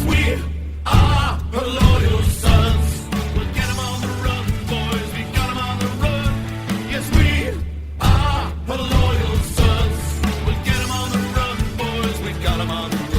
we are her loyal sons. We'll get 'em on the run, boys, we got 'em on the run. Yes, we are her loyal sons. We'll get 'em on the run, boys, we got 'em on the run.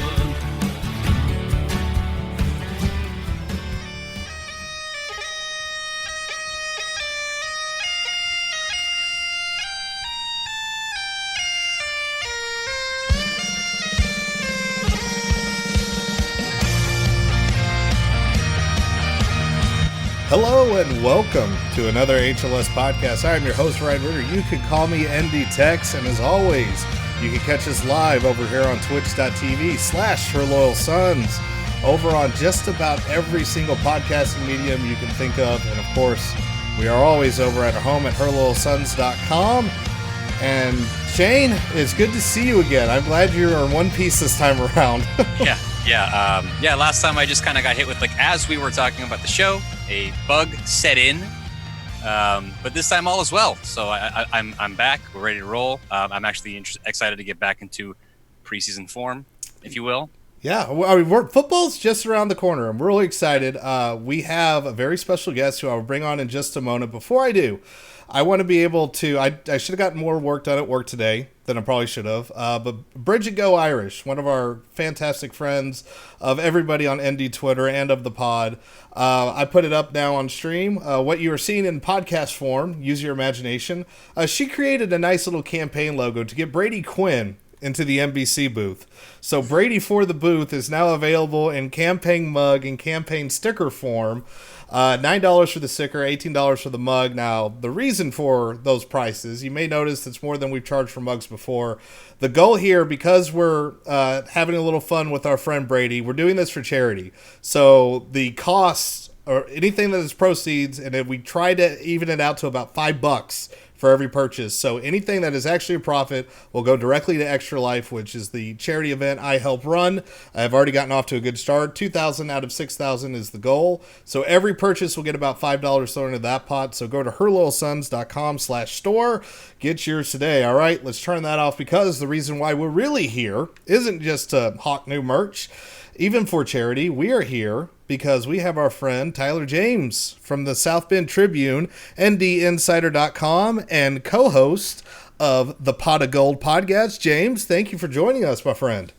Hello and welcome to another HLS podcast. I'm your host, Ryan Ritter. You can call me ND Tex, and as always, you can catch us live over here on twitch.tv/HerLoyalSons, over on just about every single podcasting medium you can think of. And of course, we are always over at our home at HerLoyalSons.com. And Shane, it's good to see you again. I'm glad you're in one piece this time around. Yeah. Last time I just kind of got hit with, as we were talking about the show, a bug set in. But this time all is well. So I'm back. We're ready to roll. I'm actually excited to get back into preseason form, if you will. Yeah, football's just around the corner. I'm really excited. We have a very special guest who I'll bring on in just a moment. Before I do, I want to be able to, I should have gotten more work done at work today than I probably should have. But Bridget Go Irish, one of our fantastic friends of everybody on ND Twitter and of the pod, I put it up now on stream. What you are seeing in podcast form, use your imagination. She created a nice little campaign logo to get Brady Quinn into the NBC booth. So Brady for the booth is now available in campaign mug and campaign sticker form. $9 for the sticker, $18 for the mug. Now, the reason for those prices, you may notice it's more than we've charged for mugs before. The goal here, because we're having a little fun with our friend Brady, we're doing this for charity. So the costs, or anything that is proceeds, and then we try to even it out to about $5 for every purchase. So anything that is actually a profit will go directly to Extra Life, which is the charity event I help run. I've already gotten off to a good start. 2,000 out of 6,000 is the goal. So every purchase will get about $5 thrown into that pot. So go to herloyalsons.com/store. Get yours today. All right, let's turn that off, because the reason why we're really here isn't just to hawk new merch. Even for charity, we are here because we have our friend Tyler James from the South Bend Tribune, ndinsider.com, and co-host of the Pot of Gold podcast. James, thank you for joining us, my friend.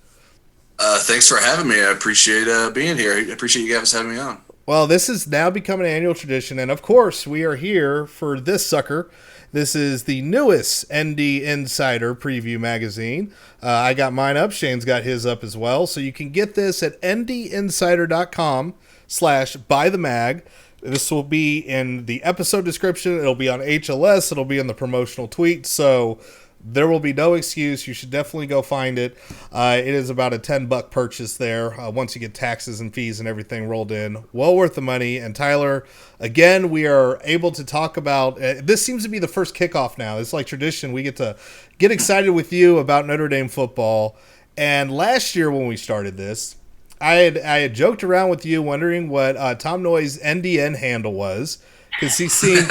Thanks for having me. I appreciate being here. I appreciate you guys having me on. Well, this has now become an annual tradition, and of course, we are here for this sucker. This is the newest ND Insider preview magazine. I got mine up. Shane's got his up as well. So you can get this at ndinsider.com/buythemag. This will be in the episode description. It'll be on HLS. It'll be in the promotional tweet. So there will be no excuse. You should definitely go find it. It is about a $10 purchase there once you get taxes and fees and everything rolled in. Well worth the money. And Tyler, again, we are able to talk about this. Seems to be the first kickoff now. It's like tradition. We get to get excited with you about Notre Dame football. And last year when we started this, I had joked around with you wondering what Tom Noy's NDN handle was, because he seemed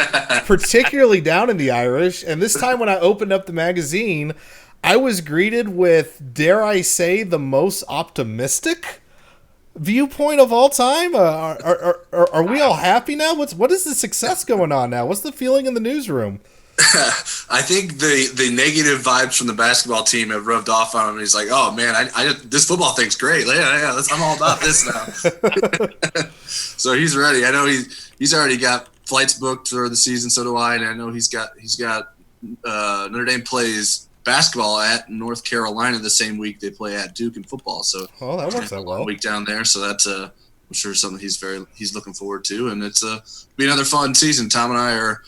particularly down in the Irish. And this time when I opened up the magazine, I was greeted with, dare I say, the most optimistic viewpoint of all time. Are we all happy now? What is the success going on now? What's the feeling in the newsroom? I think the negative vibes from the basketball team have rubbed off on him. He's like, oh man, I this football thing's great. Yeah, I'm all about this now. So he's ready. I know he's already got flights booked for the season. So do I. And I know he's got Notre Dame plays basketball at North Carolina the same week they play at Duke in football. So that works out well. A week down there. So that's I'm sure something he's looking forward to. And it's be another fun season. Tom and I are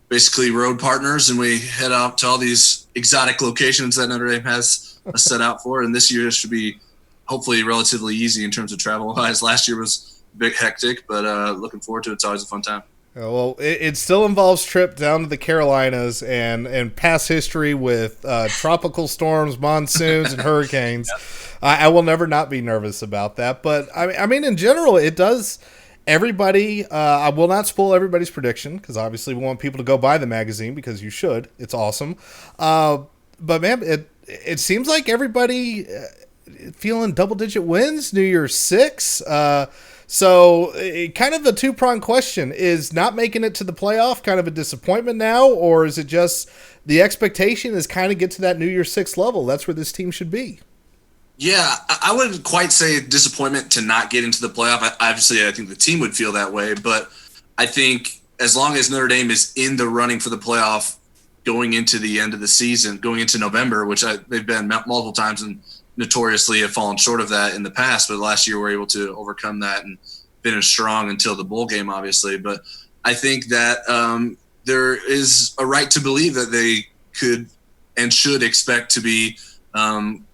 basically road partners, and we head out to all these exotic locations that Notre Dame has set out for. And this year should be hopefully relatively easy in terms of travel wise. Last year was a bit hectic, but looking forward to it. It's always a fun time. Well, it still involves trip down to the Carolinas and past history with tropical storms, monsoons, and hurricanes. Yep. I will never not be nervous about that. But, I mean, in general, it does – everybody I will not spoil everybody's prediction, because obviously we want people to go buy the magazine, because you should. It's awesome. But, man, it seems like everybody feeling double-digit wins, New Year's 6. So kind of a two-pronged question. Is not making it to the playoff kind of a disappointment now, or is it just the expectation is kind of get to that New Year's 6 level? That's where this team should be. Yeah, I wouldn't quite say disappointment to not get into the playoff. Obviously, I think the team would feel that way, but I think as long as Notre Dame is in the running for the playoff going into the end of the season, going into November, which they've been multiple times and notoriously have fallen short of that in the past, but last year we were able to overcome that and finish strong until the bowl game, obviously. But I think that there is a right to believe that they could and should expect to be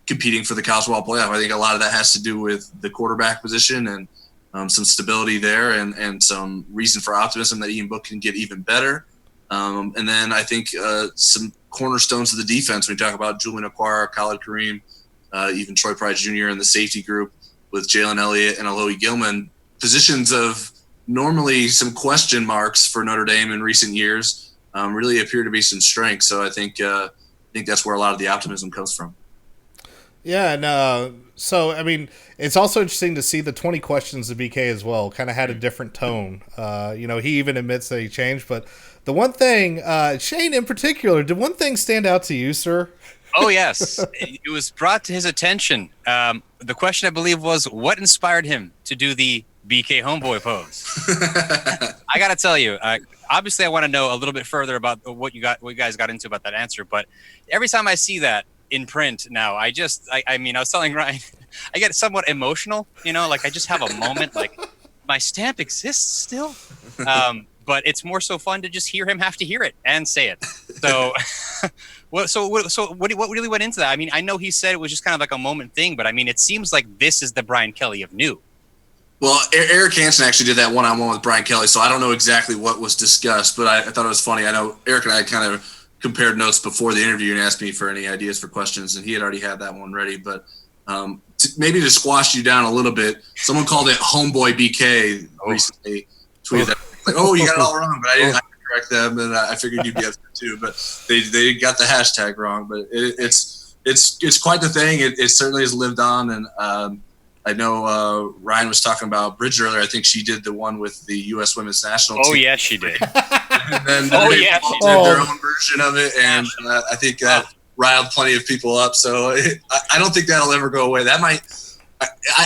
competing for the college football playoff. I think a lot of that has to do with the quarterback position and some stability there and some reason for optimism that Ian Book can get even better. And then I think some cornerstones of the defense, when you talk about Julian Okwara, Khalid Kareem, even Troy Pride Jr. in the safety group with Jalen Elliott and Alohi Gilman, positions of normally some question marks for Notre Dame in recent years, really appear to be some strengths. So I think that's where a lot of the optimism comes from. Yeah, and so, I mean, it's also interesting to see the 20 questions of BK as well kind of had a different tone. He even admits that he changed, but the one thing, Shane in particular, did one thing stand out to you, sir? Oh, yes. It was brought to his attention. The question, I believe, was what inspired him to do the BK homeboy pose? I got to tell you, obviously I want to know a little bit further about what you guys got into about that answer, but every time I see that in print now, I was telling Ryan, I get somewhat emotional, like I just have a moment, like my stamp exists still. But it's more so fun to just hear him have to hear it and say it. So, what really went into that? I mean, I know he said it was just kind of like a moment thing, but I mean, it seems like this is the Brian Kelly of new. Well, Eric Hansen actually did that one-on-one with Brian Kelly, so I don't know exactly what was discussed, but I thought it was funny. I know Eric and I kind of compared notes before the interview and asked me for any ideas for questions, and he had already had that one ready. But maybe to squash you down a little bit, someone called it Homeboy BK recently. Tweeted that like, "Oh, you got it all wrong," but I didn't correct them, and I figured you'd be upset too. But they got the hashtag wrong. But it's quite the thing. It certainly has lived on, and I know Ryan was talking about Bridget earlier. I think she did the one with the U.S. Women's National team. Oh, yes, she did. And then she did did. their own version of it, and I think that riled plenty of people up. So I don't think that'll ever go away. That might.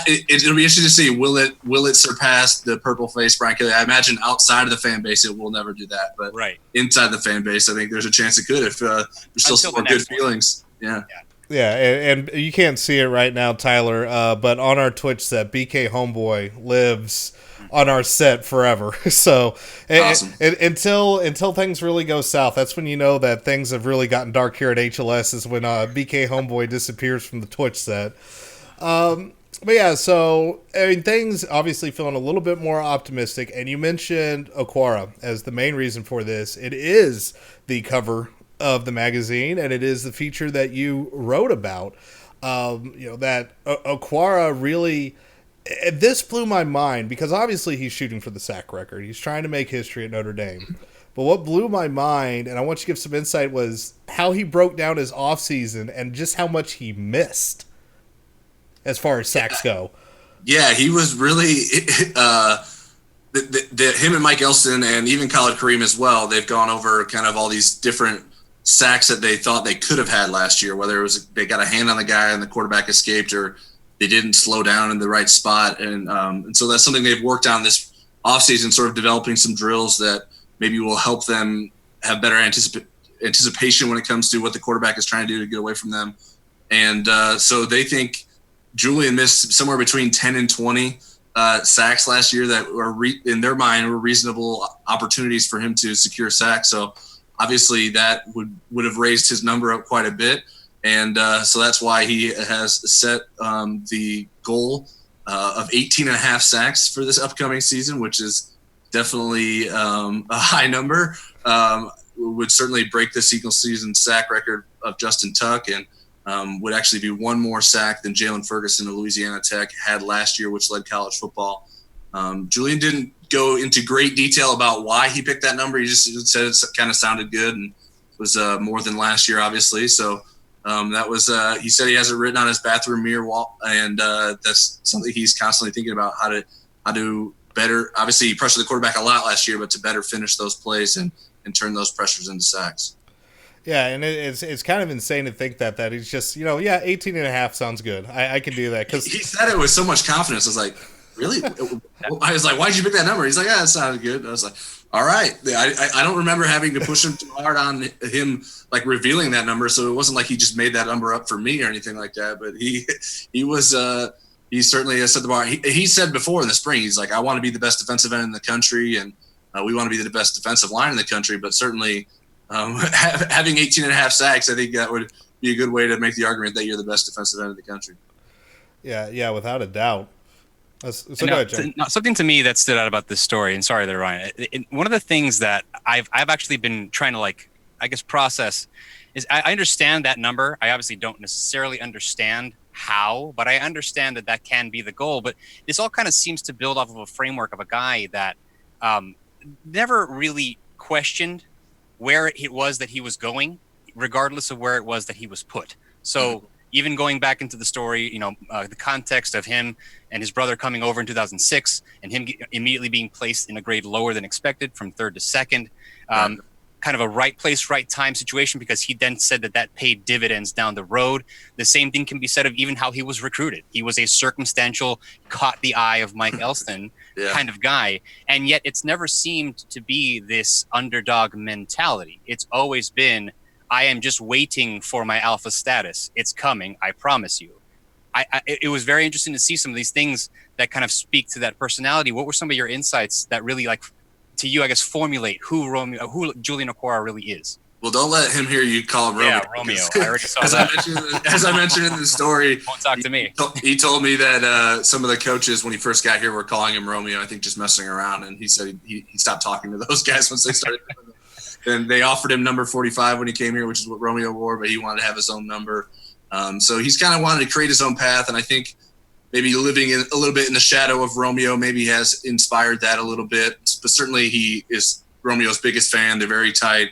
It'll be interesting to see. Will it surpass the purple face Brian Kelly? I imagine outside of the fan base, it will never do that. But inside the fan base, I think there's a chance it could if there's still some more good feelings. Yeah. Yeah, and you can't see it right now, Tyler, but on our Twitch set, BK Homeboy lives on our set forever. So awesome. Until things really go south, that's when you know that things have really gotten dark here at HLS, is when BK Homeboy disappears from the Twitch set. But yeah, so I mean, things obviously feeling a little bit more optimistic, and you mentioned Okwara as the main reason for this. It is the cover of the magazine, and it is the feature that you wrote about. That Okwara really, this blew my mind because obviously he's shooting for the sack record. He's trying to make history at Notre Dame. But what blew my mind, and I want you to give some insight, was how he broke down his offseason and just how much he missed as far as sacks go. Yeah, he was really him and Mike Elston and even Khalid Kareem as well. They've gone over kind of all these different sacks that they thought they could have had last year, whether it was they got a hand on the guy and the quarterback escaped, or they didn't slow down in the right spot. And so that's something they've worked on this offseason, sort of developing some drills that maybe will help them have better anticipation when it comes to what the quarterback is trying to do to get away from them. And so they think Julian missed somewhere between 10 and 20 sacks last year that were in their mind were reasonable opportunities for him to secure sacks. So obviously that would have raised his number up quite a bit. And so that's why he has set the goal of 18 and a half sacks for this upcoming season, which is definitely a high number. Would certainly break the single season sack record of Justin Tuck, and would actually be one more sack than Jalen Ferguson of Louisiana Tech had last year, which led college football. Julian didn't go into great detail about why he picked that number. He just said it kind of sounded good and was more than last year, obviously. So That was he said he has it written on his bathroom mirror wall, and that's something he's constantly thinking about how to better. Obviously, he pressured the quarterback a lot last year, but to better finish those plays and turn those pressures into sacks. Yeah, and it's kind of insane to think that he's just, 18 and a half sounds good. I can do that. Because he said it with so much confidence. I was like, really? I was like, why'd you pick that number? He's like, that sounded good. I was like, all right. I don't remember having to push him too hard on him, like revealing that number. So it wasn't like he just made that number up for me or anything like that. But he certainly has set the bar. He said before in the spring, he's like, I want to be the best defensive end in the country, and we want to be the best defensive line in the country. But certainly having 18 and a half sacks, I think that would be a good way to make the argument that you're the best defensive end in the country. Yeah, without a doubt. So go ahead, Jay. Something to me that stood out about this story, and sorry there, Ryan. One of the things that I've actually been trying to process is I understand that number. I obviously don't necessarily understand how, but I understand that can be the goal. But this all kind of seems to build off of a framework of a guy that never really questioned where it was that he was going, regardless of where it was that he was put. So even going back into the story, the context of him and his brother coming over in 2006 and him immediately being placed in a grade lower than expected from third to second, kind of a right place, right time situation, because he then said that paid dividends down the road. The same thing can be said of even how he was recruited. He was a circumstantial, caught the eye of Mike Elston kind of guy. And yet it's never seemed to be this underdog mentality. It's always been, I am just waiting for my alpha status. It's coming. I promise you. It was very interesting to see some of these things that kind of speak to that personality. What were some of your insights that really, to you, I guess, formulate who Julian Okwara really is? Well, don't let him hear you call him Romeo. Yeah, Romeo. I already saw that. As I mentioned in the story, won't talk to me. He told me that some of the coaches, when he first got here, were calling him Romeo. I think just messing around, and he said he stopped talking to those guys once they started doing it. And they offered him number 45 when he came here, which is what Romeo wore, but he wanted to have his own number. So he's kind of wanted to create his own path, and I think maybe living a little bit in the shadow of Romeo maybe has inspired that a little bit. But certainly he is Romeo's biggest fan. They're very tight.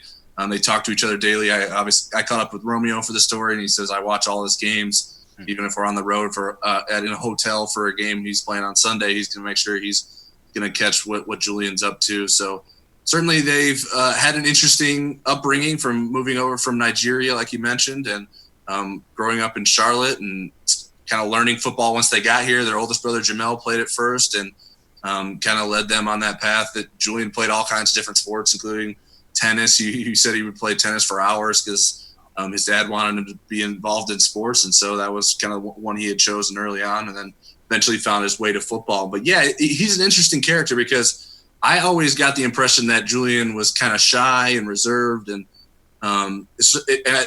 They talk to each other daily. I caught up with Romeo for the story, and he says, I watch all his games, even if we're on the road in a hotel for a game he's playing on Sunday. He's going to make sure he's going to catch what Julian's up to. So certainly they've had an interesting upbringing from moving over from Nigeria, like you mentioned, and growing up in Charlotte and kind of learning football once they got here. Their oldest brother, Jamel, played it first and kind of led them on that path. That Julian played all kinds of different sports, including tennis. He said he would play tennis for hours because his dad wanted him to be involved in sports. And so that was kind of one he had chosen early on, and then eventually found his way to football. But yeah, he's an interesting character because I always got the impression that Julian was kind of shy and reserved, and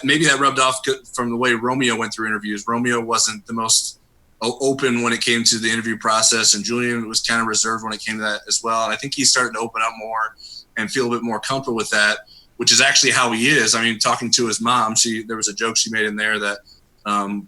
maybe that rubbed off from the way Romeo went through interviews. Romeo wasn't the most open when it came to the interview process, and Julian was kind of reserved when it came to that as well. And I think he's starting to open up more and feel a bit more comfortable with that, which is actually how he is. I mean, talking to his mom, there was a joke she made in there that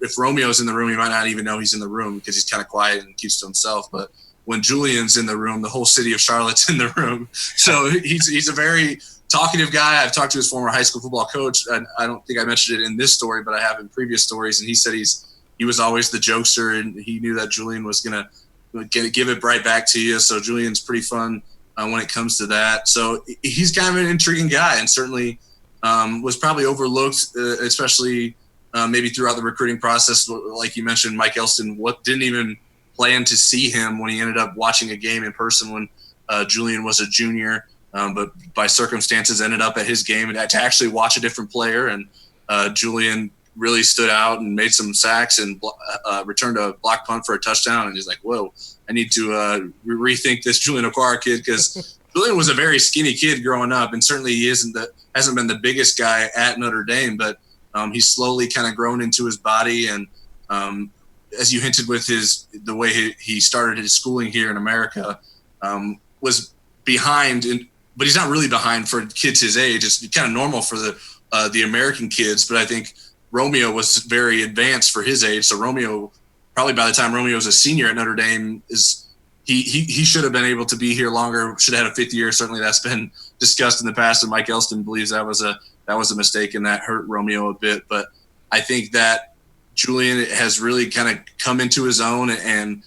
if Romeo's in the room, he might not even know he's in the room because he's kind of quiet and keeps to himself. But when Julian's in the room, the whole city of Charlotte's in the room. So he's a very talkative guy. I've talked to his former high school football coach. I don't think I mentioned it in this story, but I have in previous stories. And he said he was always the jokester, and he knew that Julian was going to give it right back to you. So Julian's pretty fun when it comes to that. So he's kind of an intriguing guy, and certainly was probably overlooked, especially maybe throughout the recruiting process. Like you mentioned, Mike Elston didn't even plan to see him when he ended up watching a game in person when Julian was a junior. But by circumstances ended up at his game and had to actually watch a different player. And Julian really stood out and made some sacks and returned a block punt for a touchdown. And he's like, whoa, I need to rethink this Julian Okwara kid, because Julian was a very skinny kid growing up. And certainly he hasn't been the biggest guy at Notre Dame, but he's slowly kind of grown into his body. And as you hinted with the way he started his schooling here in America, was behind but he's not really behind for kids his age. It's kind of normal for the American kids, but I think Romeo was very advanced for his age. So Romeo, probably by the time Romeo was a senior at Notre Dame, he should have been able to be here longer. Should have had a fifth year. Certainly, that's been discussed in the past, and Mike Elston believes that was a mistake, and that hurt Romeo a bit. But I think that Julian has really kind of come into his own and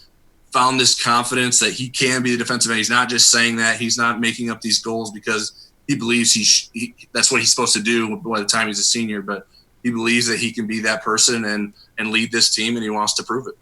found this confidence that he can be the defensive end. He's not just saying that. He's not making up these goals because he believes that's what he's supposed to do by the time he's a senior, but he believes that he can be that person and lead this team, and he wants to prove it.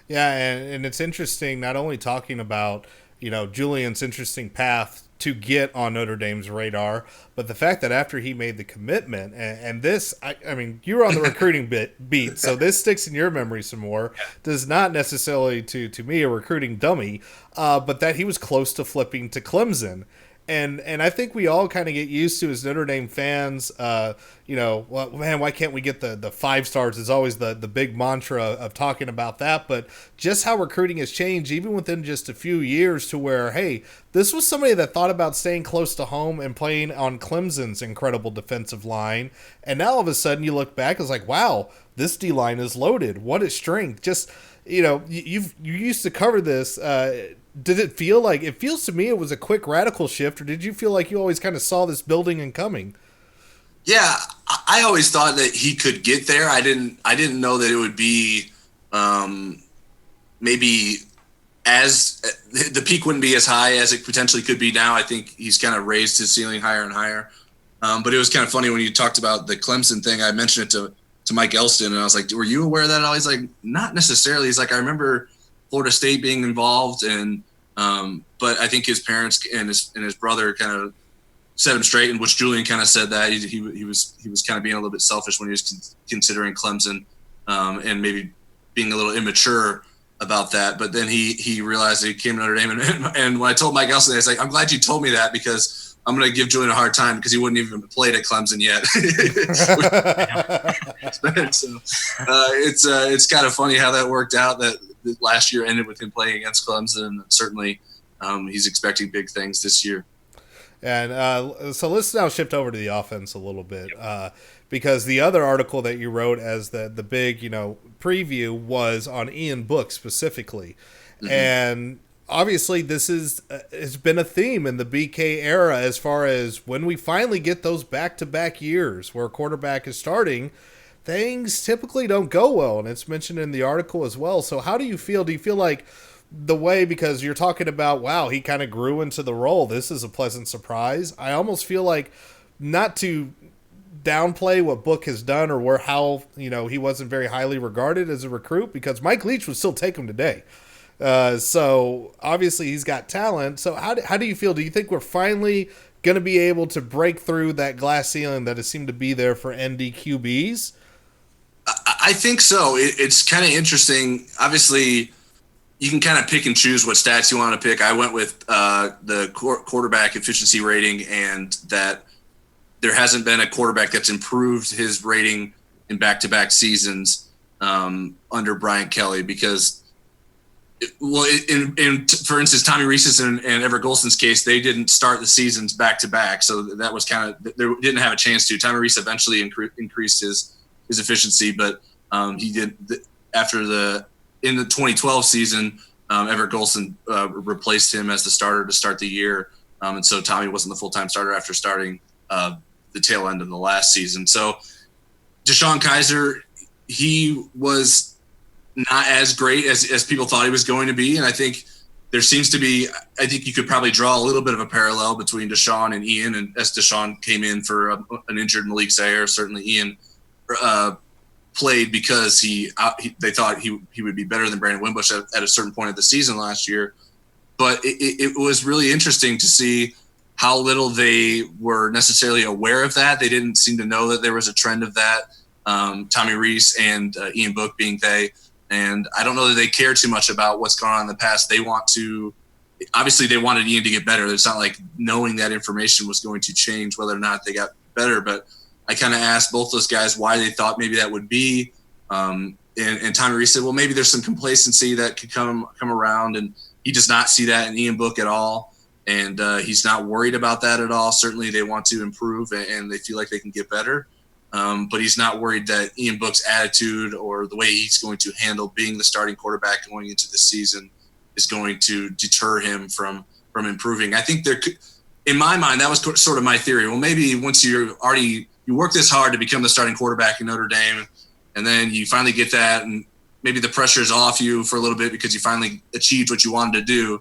Yeah, and it's interesting not only talking about, Julian's interesting path to get on Notre Dame's radar, but the fact that after he made the commitment, and this, I mean, you were on the recruiting beat, so this sticks in your memory some more, does not necessarily to me a recruiting dummy, but that he was close to flipping to Clemson. And I think we all kind of get used to as Notre Dame fans, well, man, why can't we get the 5 stars is always the big mantra of talking about that. But just how recruiting has changed, even within just a few years, to where, hey, this was somebody that thought about staying close to home and playing on Clemson's incredible defensive line. And now all of a sudden you look back, it's like, wow, this D-line is loaded. What a strength. Just, you used to cover this. Did it feel like, it feels to me it was a quick radical shift, or did you feel like you always kind of saw this building and coming? Yeah, I always thought that he could get there. I didn't know that it would be maybe as the peak wouldn't be as high as it potentially could be now. I think he's kind of raised his ceiling higher and higher. But it was kind of funny when you talked about the Clemson thing. I mentioned it to Mike Elston, and I was like, were you aware of that at all? He's like, not necessarily. He's like, I remember Florida State being involved, and but I think his parents and his brother kind of set him straight, in which Julian kind of said that he was kind of being a little bit selfish when he was considering Clemson, and maybe being a little immature about that. But then he realized that he came to Notre Dame, and when I told Mike Elston, I was like, I'm glad you told me that, because I'm going to give Julian a hard time because he wouldn't even played at Clemson yet. So it's kind of funny how that worked out, that last year ended with him playing against Clemson, and certainly he's expecting big things this year. And so let's now shift over to the offense a little bit, because the other article that you wrote as the big preview was on Ian Book specifically, and obviously this has been a theme in the BK era as far as when we finally get those back-to-back years where a quarterback is starting, things typically don't go well, and it's mentioned in the article as well. So how do you feel? Do you feel like the way, because you're talking about, wow, he kind of grew into the role, this is a pleasant surprise. I almost feel like, not to downplay what Book has done or how he wasn't very highly regarded as a recruit, because Mike Leach would still take him today. So obviously he's got talent. So how do you feel? Do you think we're finally going to be able to break through that glass ceiling that has seemed to be there for ND QBs? I think so. It's kind of interesting. Obviously, you can kind of pick and choose what stats you want to pick. I went with the quarterback efficiency rating, and that there hasn't been a quarterback that's improved his rating in back-to-back seasons under Brian Kelly, because for instance, Tommy Rees's and Everett Golson's case, they didn't start the seasons back-to-back, so that was kind of, they didn't have a chance to. Tommy Rees eventually increased his efficiency, but he did in the 2012 season, Everett Golson replaced him as the starter to start the year, and so Tommy wasn't the full-time starter after starting the tail end of the last season. So Deshaun Kaiser, he was not as great as people thought he was going to be, and I think there seems to be, I think you could probably draw a little bit of a parallel between Deshaun and Ian, and as Deshaun came in for an injured Malik Zaire, certainly Ian played because they thought he would be better than Brandon Wimbush at a certain point of the season last year. But it was really interesting to see how little they were necessarily aware of that. They didn't seem to know that there was a trend of that. Tommy Rees and Ian Book being they. And I don't know that they care too much about what's gone on in the past. They obviously they wanted Ian to get better. It's not like knowing that information was going to change whether or not they got better. But I kind of asked both those guys why they thought maybe that would be. And Tommy Rees said, well, maybe there's some complacency that could come around. And he does not see that in Ian Book at all. And he's not worried about that at all. Certainly they want to improve and they feel like they can get better. But he's not worried that Ian Book's attitude or the way he's going to handle being the starting quarterback going into the season is going to deter him from improving. I think in my mind, that was sort of my theory. Well, maybe once you work this hard to become the starting quarterback in Notre Dame, and then you finally get that, and maybe the pressure is off you for a little bit because you finally achieved what you wanted to do.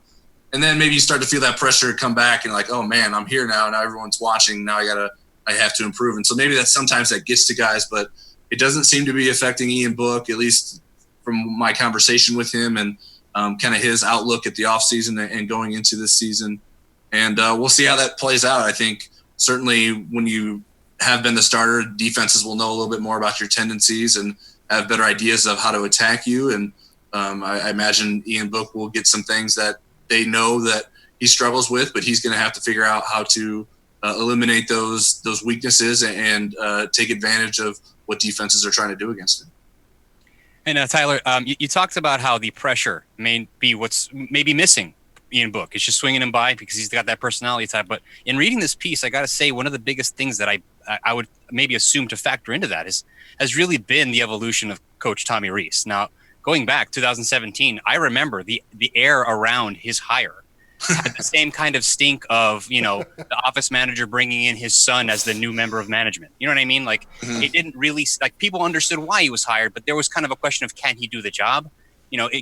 And then maybe you start to feel that pressure come back and like, oh man, I'm here now. Now everyone's watching. Now I have to improve. And so maybe that's sometimes that gets to guys, but it doesn't seem to be affecting Ian Book, at least from my conversation with him and kind of his outlook at the offseason and going into this season. And we'll see how that plays out. I think certainly when you have been the starter, defenses will know a little bit more about your tendencies and have better ideas of how to attack you. And I imagine Ian Book will get some things that they know that he struggles with, but he's going to have to figure out how to eliminate those weaknesses and take advantage of what defenses are trying to do against him. And Tyler, you talked about how the pressure may be what's maybe missing Ian Book. It's just swinging him by because he's got that personality type. But in reading this piece, I got to say one of the biggest things that I would maybe assume to factor into that has really been the evolution of Coach Tommy Rees. Now, going back 2017, I remember the air around his hire had the same kind of stink of, the office manager bringing in his son as the new member of management. You know what I mean? Like, It didn't really, like, people understood why he was hired, but there was kind of a question of, can he do the job?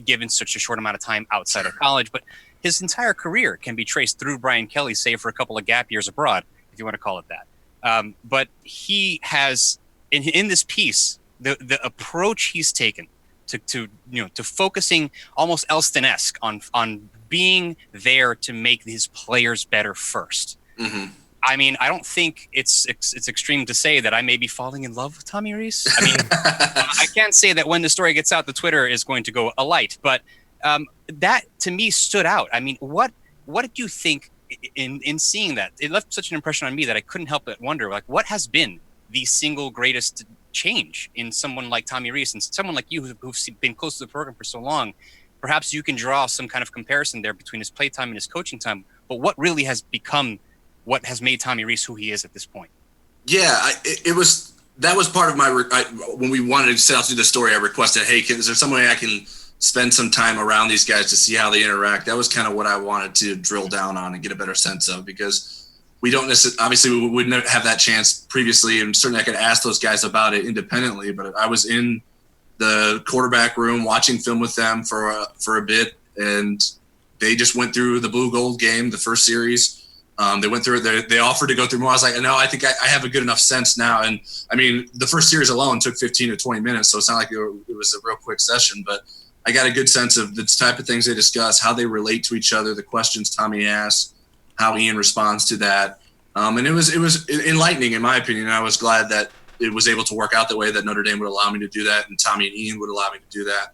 Given such a short amount of time outside of college. But his entire career can be traced through Brian Kelly, save for a couple of gap years abroad, if you want to call it that. But he has, in this piece, the approach he's taken to focusing almost Elston-esque on being there to make his players better first. Mm-hmm. I mean, I don't think it's extreme to say that I may be falling in love with Tommy Rees. I mean, I can't say that when the story gets out, the Twitter is going to go alight, but that to me stood out. I mean, what did you think in seeing that? It left such an impression on me that I couldn't help but wonder, like, what has been the single greatest change in someone like Tommy Rees and someone like you who've been close to the program for so long? Perhaps you can draw some kind of comparison there between his playtime and his coaching time, but what really has become what has made Tommy Rees who he is at this point? Yeah, that was part of my, when we wanted to set out to do the story, I requested, hey, is there some way I can spend some time around these guys to see how they interact? That was kind of what I wanted to drill down on and get a better sense of, because we don't necessarily, obviously we wouldn't have that chance previously, and certainly I could ask those guys about it independently, but I was in the quarterback room watching film with them for a bit, and they just went through the blue gold game, the first series. They went through it. They offered to go through more. I was like, no, I think I have a good enough sense now. And I mean, the first series alone took 15 to 20 minutes, so it's not like it was a real quick session, but I got a good sense of the type of things they discuss, how they relate to each other, the questions Tommy asks, how Ian responds to that. And it was enlightening in my opinion. And I was glad that it was able to work out that way, that Notre Dame would allow me to do that and Tommy and Ian would allow me to do that.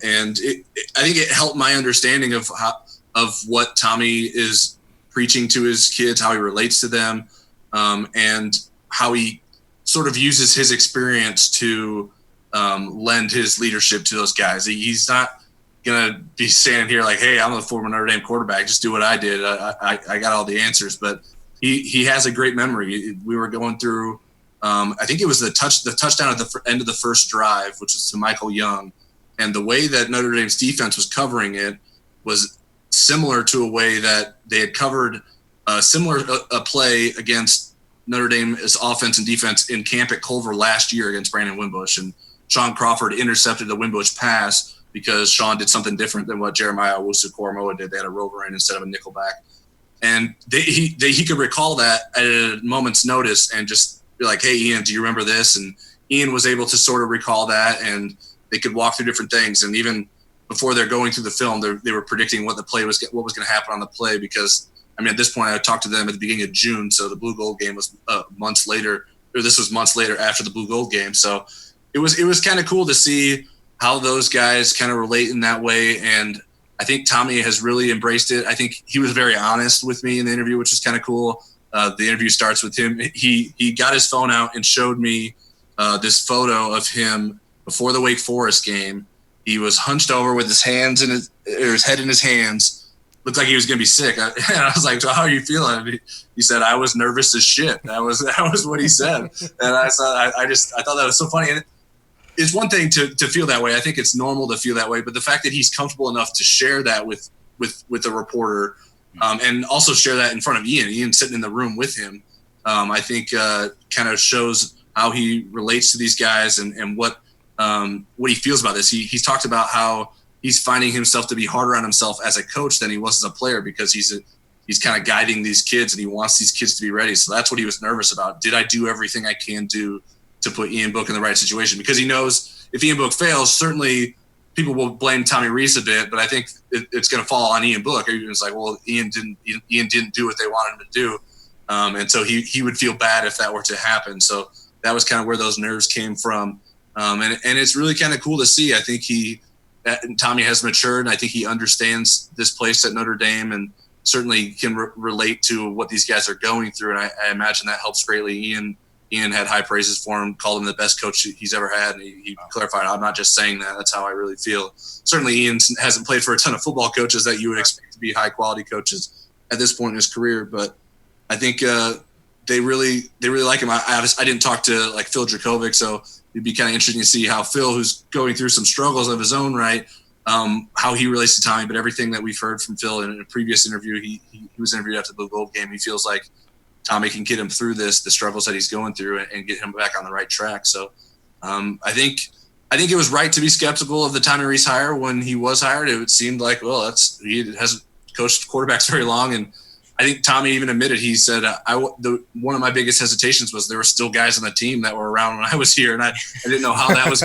And I think it helped my understanding of what Tommy is preaching to his kids, how he relates to them, and how he sort of uses his experience to lend his leadership to those guys. He's not going to be standing here like, hey, I'm a former Notre Dame quarterback, just do what I did. I got all the answers. But he has a great memory. We were going through, I think it was the touchdown at the end of the first drive, which was to Michael Young. And the way that Notre Dame's defense was covering it was similar to a way that they had covered a play against Notre Dame's offense and defense in camp at Culver last year against Brandon Wimbush. And Sean Crawford intercepted the Wimbush pass because Sean did something different than what Jeremiah Owusu-Koramoah did. They had a rover in instead of a nickelback. And he could recall that at a moment's notice and just be like, hey, Ian, do you remember this? And Ian was able to sort of recall that, and they could walk through different things. And even before they're going through the film, they were predicting what was going to happen on the play, because I mean, at this point I talked to them at the beginning of June. So the blue gold game was months later, or this was months later after the blue gold game. So it was kind of cool to see how those guys kind of relate in that way. And I think Tommy has really embraced it. I think he was very honest with me in the interview, which is kind of cool. The interview starts with him. He got his phone out and showed me this photo of him before the Wake Forest game. He was hunched over with his head in his hands. Looked like he was going to be sick. And I was like, so how are you feeling? He said, I was nervous as shit. That was what he said. And I thought that was so funny. And it's one thing to feel that way. I think it's normal to feel that way. But the fact that he's comfortable enough to share that with a reporter, and also share that in front of Ian sitting in the room with him, I think kind of shows how he relates to these guys and what what he feels about this. He's talked about how he's finding himself to be harder on himself as a coach than he was as a player, because he's kind of guiding these kids and he wants these kids to be ready. So that's what he was nervous about. Did I do everything I can do to put Ian Book in the right situation? Because he knows if Ian Book fails, certainly people will blame Tommy Rees a bit, but I think it's going to fall on Ian Book. It's like, well, Ian didn't do what they wanted him to do. And so he would feel bad if that were to happen. So that was kind of where those nerves came from. And it's really kind of cool to see. I think Tommy has matured, and I think he understands this place at Notre Dame and certainly can relate to what these guys are going through. And I imagine that helps greatly. Ian had high praises for him, called him the best coach he's ever had. And he clarified, I'm not just saying that. That's how I really feel. Certainly Ian hasn't played for a ton of football coaches that you would expect to be high quality coaches at this point in his career. But I think they really like him. I didn't talk to like Phil Dracovic, so it'd be kind of interesting to see how Phil, who's going through some struggles of his own right, how he relates to Tommy. But everything that we've heard from Phil in a previous interview, he was interviewed after the Blue Gold game. He feels like Tommy can get him through the struggles that he's going through and get him back on the right track. So I think it was right to be skeptical of the Tommy Rees hire when he was hired. It seemed like, well, he hasn't coached quarterbacks very long. And I think Tommy even admitted, he said, one of my biggest hesitations was there were still guys on the team that were around when I was here. And I didn't know how that was.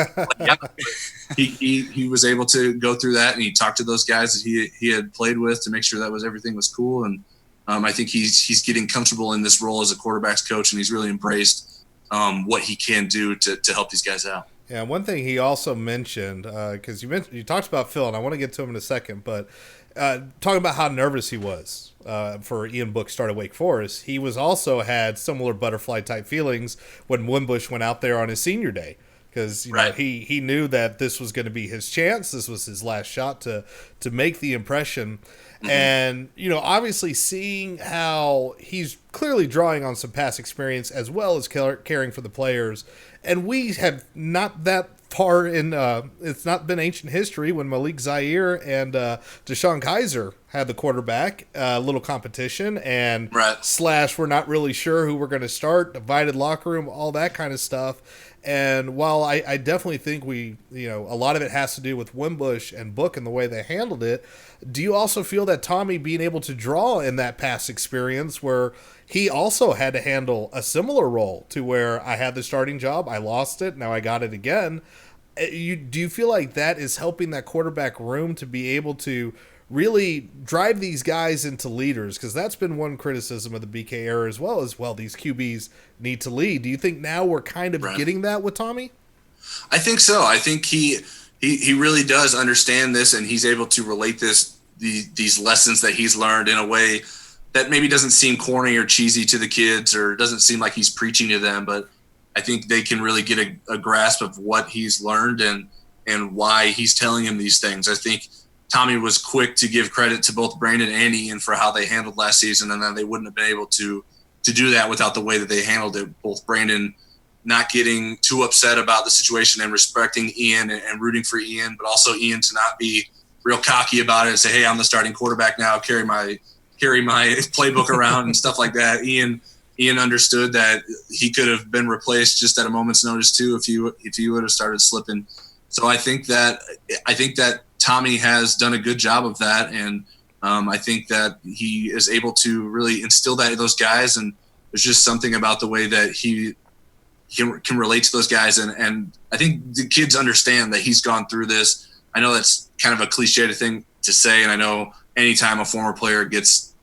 He was able to go through that, and he talked to those guys that he had played with to make sure that everything was cool. And I think he's getting comfortable in this role as a quarterback's coach, and he's really embraced what he can do to help these guys out. Yeah, one thing he also mentioned, because you talked about Phil, and I want to get to him in a second, but talking about how nervous he was for Ian Book start at Wake Forest, he was also had similar butterfly type feelings when Wimbush went out there on his senior day, because know, he knew that this was going to be his chance. This was his last shot to make the impression. Mm-hmm. And, obviously seeing how he's clearly drawing on some past experience as well as caring for the players. And we have not that far in, it's not been ancient history when Malik Zaire and Deshaun Kaiser had the quarterback, little competition, and / we're not really sure who we're going to start, divided locker room, all that kind of stuff. And while I definitely think a lot of it has to do with Wimbush and Book and the way they handled it, do you also feel that Tommy being able to draw in that past experience where he also had to handle a similar role to where I had the starting job, I lost it, now I got it again. Do you feel like that is helping that quarterback room to be able to really drive these guys into leaders? Because that's been one criticism of the BK era as well, these QBs need to lead. Do you think now we're kind of getting that with Tommy? I think so. I think he really does understand this, and he's able to relate these lessons that he's learned in a way that maybe doesn't seem corny or cheesy to the kids, or doesn't seem like he's preaching to them, but I think they can really get a grasp of what he's learned and why he's telling him these things. I think Tommy was quick to give credit to both Brandon and Ian for how they handled last season, and then they wouldn't have been able to do that without the way that they handled it. Both Brandon not getting too upset about the situation and respecting Ian and rooting for Ian, but also Ian to not be real cocky about it and say, hey, I'm the starting quarterback now, carry my playbook around and stuff like that. Ian understood that he could have been replaced just at a moment's notice too if he would have started slipping. So I think that Tommy has done a good job of that, and I think that he is able to really instill that in those guys. And there's just something about the way that he can relate to those guys, and I think the kids understand that he's gone through this. I know that's kind of a cliche thing to say, and I know anytime a former player gets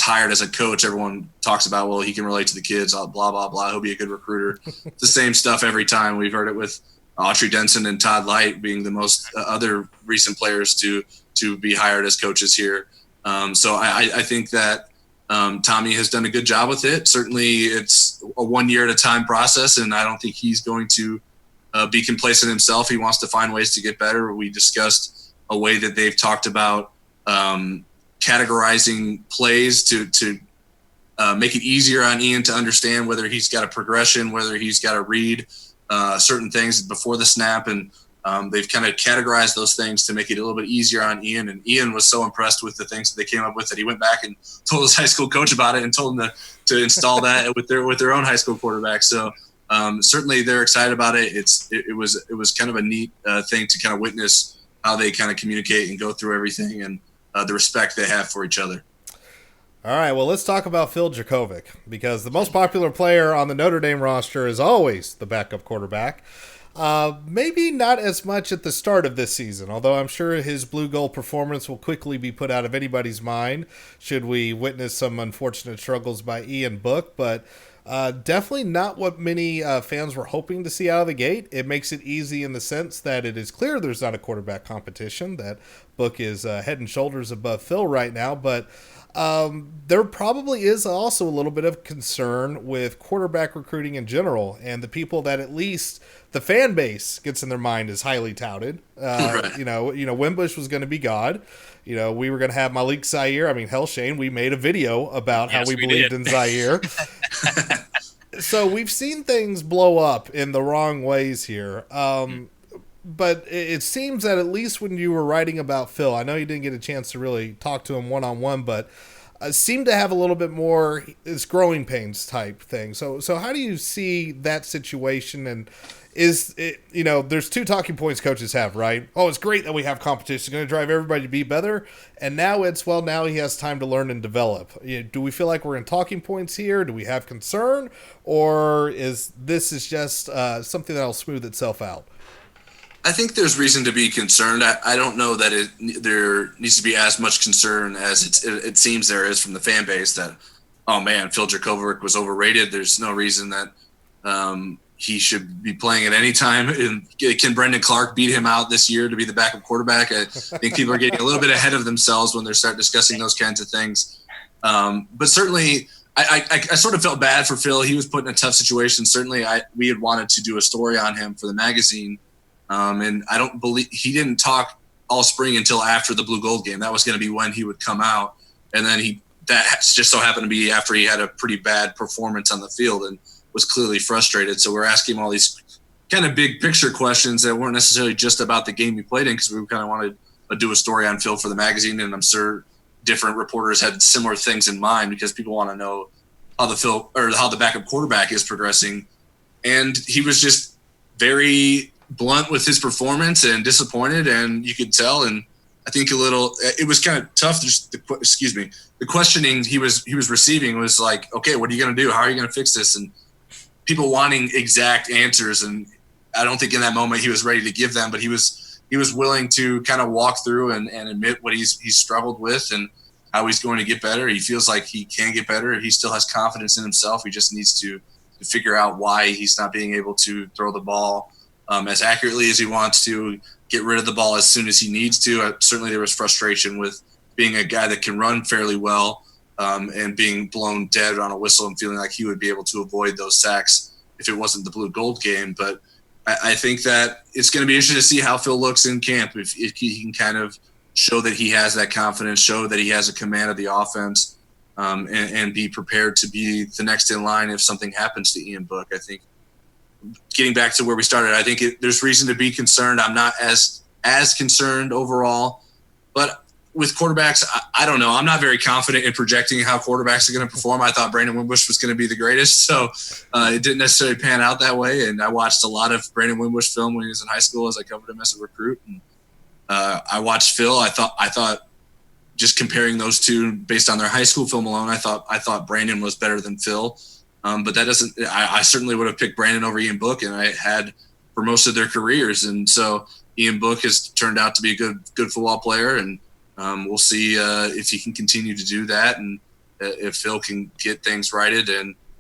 hired as a coach, everyone talks about, well, he can relate to the kids, blah, blah, blah. He'll be a good recruiter. It's the same stuff every time. We've heard it with Autry Denson and Todd Light being the most other recent players to be hired as coaches here. So I think that Tommy has done a good job with it. Certainly it's a 1 year at a time process, and I don't think he's going to be complacent himself. He wants to find ways to get better. We discussed a way that they've talked about categorizing plays to make it easier on Ian to understand whether he's got a progression, whether he's got to read certain things before the snap. And they've kind of categorized those things to make it a little bit easier on Ian. And Ian was so impressed with the things that they came up with that he went back and told his high school coach about it and told him to install that with their own high school quarterback. So certainly they're excited about it. It was kind of a neat thing to kind of witness how they kind of communicate and go through everything, and the respect they have for each other. All right, well, let's talk about Phil Jurkovec, because the most popular player on the Notre Dame roster is always the backup quarterback. Maybe not as much at the start of this season, although I'm sure his blue gold performance will quickly be put out of anybody's mind should we witness some unfortunate struggles by Ian Book, but definitely not what many fans were hoping to see out of the gate. It makes it easy in the sense that it is clear there's not a quarterback competition, that Book is head and shoulders above Phil right now, but there probably is also a little bit of concern with quarterback recruiting in general, and the people that at least the fan base gets in their mind is highly touted. Right. Wimbush was going to be God. We were going to have Malik Zaire. I mean, hell, Shane, we made a video about how we believed in Zaire. So we've seen things blow up in the wrong ways here. But it seems that at least when you were writing about Phil, I know you didn't get a chance to really talk to him one-on-one, but seemed to have a little bit more this growing pains type thing. So how do you see that situation? And is it, there's two talking points coaches have, right? Oh, it's great that we have competition. It's going to drive everybody to be better. And now now he has time to learn and develop. Do we feel like we're in talking points here? Do we have concern? Or is this just something that'll smooth itself out? I think there's reason to be concerned. I don't know that there needs to be as much concern as it seems there is from the fan base that, oh man, Phil Jurkovec was overrated. There's no reason that he should be playing at any time. And can Brendan Clark beat him out this year to be the backup quarterback? I think people are getting a little bit ahead of themselves when they start discussing those kinds of things. But certainly, I sort of felt bad for Phil. He was put in a tough situation. Certainly, we had wanted to do a story on him for the magazine. And I don't believe he didn't talk all spring until after the Blue Gold game. That was going to be when he would come out. And then that just so happened to be after he had a pretty bad performance on the field and was clearly frustrated. So we're asking him all these kind of big picture questions that weren't necessarily just about the game he played in, because we kind of wanted to do a story on Phil for the magazine. And I'm sure different reporters had similar things in mind because people want to know how the backup quarterback is progressing. And he was just very blunt with his performance and disappointed, and you could tell. And I think it was kind of tough. The questioning he was receiving was like, okay, what are you going to do? How are you going to fix this? And people wanting exact answers. And I don't think in that moment he was ready to give them, but he was willing to kind of walk through and admit what he's struggled with and how he's going to get better. He feels like he can get better. He still has confidence in himself. He just needs to figure out why he's not being able to throw the ball as accurately as he wants to, get rid of the ball as soon as he needs to. Certainly there was frustration with being a guy that can run fairly well and being blown dead on a whistle and feeling like he would be able to avoid those sacks if it wasn't the Blue Gold game. But I think that it's going to be interesting to see how Phil looks in camp, if he can kind of show that he has that confidence, show that he has a command of the offense, and be prepared to be the next in line if something happens to Ian Book. I think getting back to where we started, I think there's reason to be concerned. I'm not as concerned overall, but with quarterbacks, I don't know. I'm not very confident in projecting how quarterbacks are going to perform. I thought Brandon Wimbush was going to be the greatest, so it didn't necessarily pan out that way. And I watched a lot of Brandon Wimbush film when he was in high school as I covered him as a recruit. And I watched Phil. I thought just comparing those two based on their high school film alone, I thought Brandon was better than Phil. But that doesn't. I certainly would have picked Brandon over Ian Book, and I had for most of their careers. And so Ian Book has turned out to be a good football player, and we'll see if he can continue to do that, and if Phil can get things righted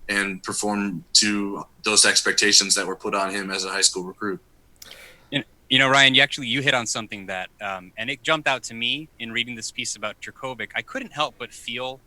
and perform to those expectations that were put on him as a high school recruit. Ryan, you hit on something that, and it jumped out to me in reading this piece about Jurkovec. I couldn't help but feel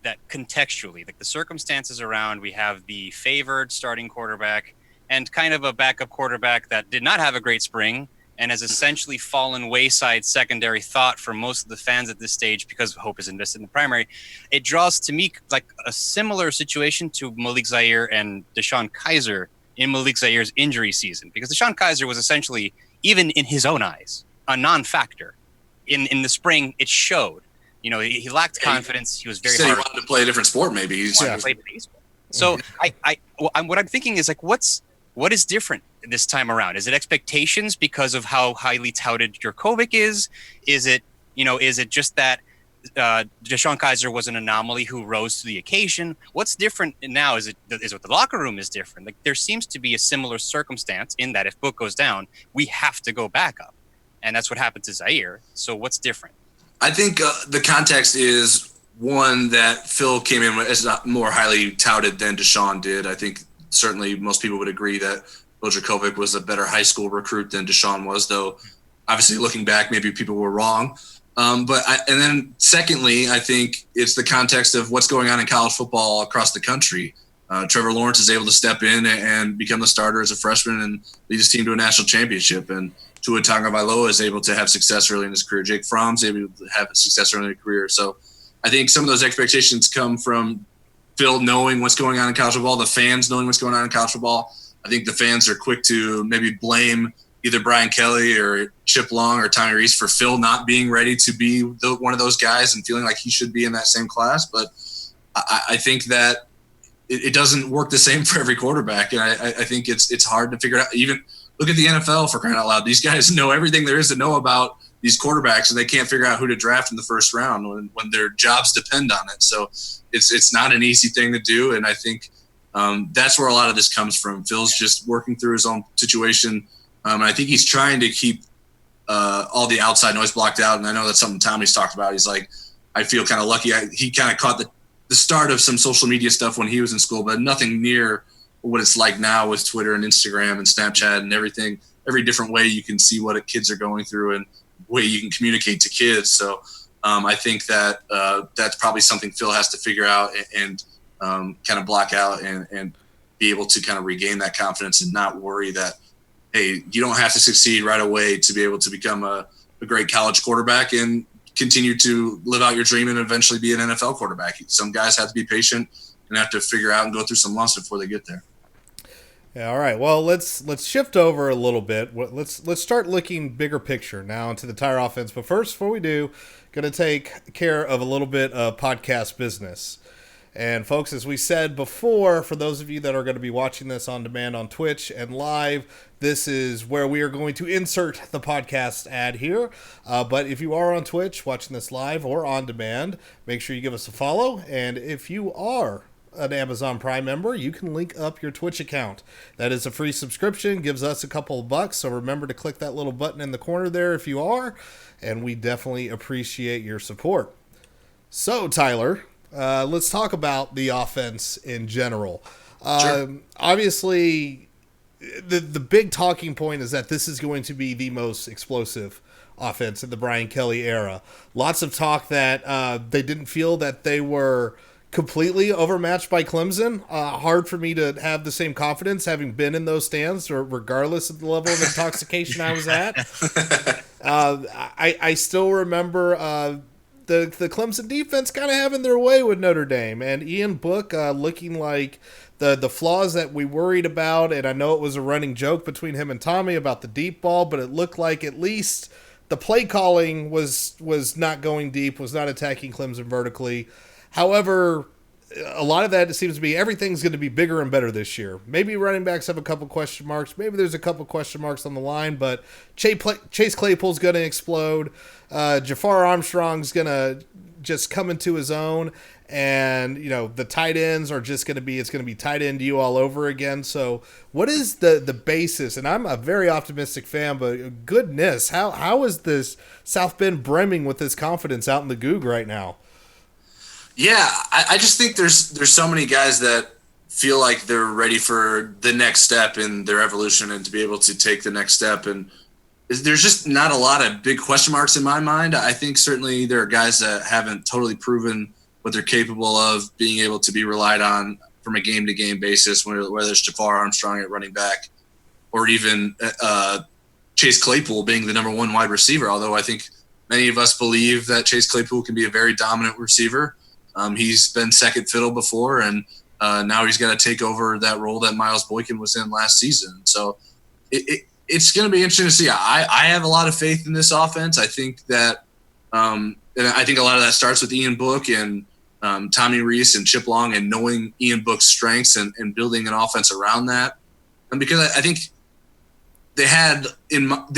that contextually, like the circumstances around, we have the favored starting quarterback and kind of a backup quarterback that did not have a great spring and has essentially fallen wayside secondary thought for most of the fans at this stage because hope is invested in the primary. It draws to me like a similar situation to Malik Zaire and Deshaun Kaiser in Malik Zaire's injury season, because Deshaun Kaiser was essentially, even in his own eyes, a non-factor. In the spring, it showed. He lacked confidence. He was very hard. He wanted to play a different sport, maybe. He wanted to play baseball. So what I'm thinking is like, what's what is different this time around? Is it expectations because of how highly touted Jurkovic is? Is it just that Deshaun Kaiser was an anomaly who rose to the occasion? What's different now? Is what the locker room is different? Like, there seems to be a similar circumstance in that if Book goes down, we have to go back up, and that's what happened to Zaire. So what's different? I think the context is one that Phil came in as more highly touted than Deshaun did. I think certainly most people would agree that Bill Jurkovic was a better high school recruit than Deshaun was, though obviously looking back, maybe people were wrong. And then secondly, I think it's the context of what's going on in college football across the country. Trevor Lawrence is able to step in and become the starter as a freshman and lead his team to a national championship. And Tua Tagovailoa is able to have success early in his career. Jake Fromm's able to have success early in his career. So I think some of those expectations come from Phil knowing what's going on in college football, the fans knowing what's going on in college football. I think the fans are quick to maybe blame either Brian Kelly or Chip Long or Tommy Rees for Phil not being ready to be one of those guys and feeling like he should be in that same class. But I think that it doesn't work the same for every quarterback. And I think it's hard to figure out. Even look at the NFL, for crying out loud. These guys know everything there is to know about these quarterbacks, and they can't figure out who to draft in the first round when their jobs depend on it. So it's not an easy thing to do. And I think that's where a lot of this comes from. Phil's just working through his own situation. And I think he's trying to keep all the outside noise blocked out. And I know that's something Tommy's talked about. He's like, I feel kind of lucky. He kind of caught the start of some social media stuff when he was in school, but nothing near what it's like now with Twitter and Instagram and Snapchat and everything, every different way you can see what kids are going through and way you can communicate to kids. So I think that that's probably something Phil has to figure out and kind of block out and be able to kind of regain that confidence and not worry that, hey, you don't have to succeed right away to be able to become a great college quarterback and continue to live out your dream and eventually be an NFL quarterback. Some guys have to be patient and have to figure out and go through some lumps before they get there. Yeah, all right. Well, let's shift over a little bit. Let's start looking bigger picture now into the Tire offense. But first, before we do, going to take care of a little bit of podcast business. And folks, as we said before, for those of you that are going to be watching this on demand on Twitch and live, this is where we are going to insert the podcast ad here. But if you are on Twitch watching this live or on demand, make sure you give us a follow. And if you are an Amazon Prime member, you can link up your Twitch account. That is a free subscription, gives us a couple of bucks. So remember to click that little button in the corner there if you are. And we definitely appreciate your support. So, Tyler, let's talk about the offense in general. Sure. Obviously, the big talking point is that this is going to be the most explosive offense in the Brian Kelly era. Lots of talk that they didn't feel that they were completely overmatched by Clemson. Hard for me to have the same confidence having been in those stands, or regardless of the level of intoxication I was at. I still remember the Clemson defense kind of having their way with Notre Dame, and Ian Book looking like the flaws that we worried about. And I know it was a running joke between him and Tommy about the deep ball, but it looked like at least the play calling was not going deep, was not attacking Clemson vertically. However, a lot of that seems to be everything's going to be bigger and better this year. Maybe running backs have a couple question marks. Maybe there's a couple question marks on the line, but Chase Claypool's going to explode. Jafar Armstrong's going to just come into his own. And, the tight ends are just going to be, it's going to be tight end you all over again. So what is the basis? And I'm a very optimistic fan, but goodness, how is this South Bend brimming with this confidence out in the Goog right now? Yeah, I just think there's so many guys that feel like they're ready for the next step in their evolution and to be able to take the next step. And there's just not a lot of big question marks in my mind. I think certainly there are guys that haven't totally proven what they're capable of being able to be relied on from a game-to-game basis, whether it's Jafar Armstrong at running back or even Chase Claypool being the number one wide receiver, although I think many of us believe that Chase Claypool can be a very dominant receiver. He's been second fiddle before, and now he's got to take over that role that Miles Boykin was in last season. So it's going to be interesting to see. I have a lot of faith in this offense. I think that and I think a lot of that starts with Ian Book and Tommy Rees and Chip Long and knowing Ian Book's strengths and building an offense around that. And because I think they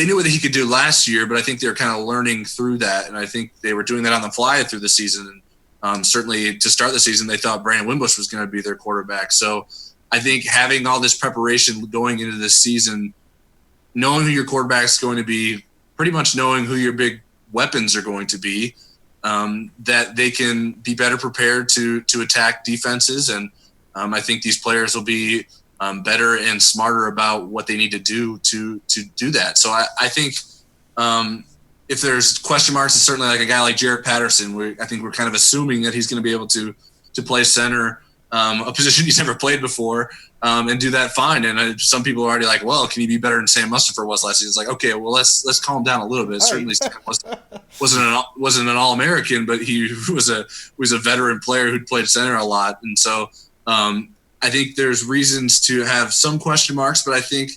knew what he could do last year, but I think they're kind of learning through that. And I think they were doing that on the fly through the season. And certainly to start the season, they thought Brandon Wimbush was going to be their quarterback. So I think having all this preparation going into this season, knowing who your quarterback is going to be, pretty much knowing who your big weapons are going to be, that they can be better prepared to attack defenses. And I think these players will be better and smarter about what they need to do to do that. So I think if there's question marks, it's certainly like a guy like Jarrett Patterson. I think we're kind of assuming that he's going to be able to play center, a position he's never played before, and do that fine. And some people are already like, well, can he be better than Sam Mustipher was last season? It's like, okay, well, let's calm down a little bit. Certainly Sam wasn't an All-American, but he was a veteran player who'd played center a lot. And so I think there's reasons to have some question marks, but I think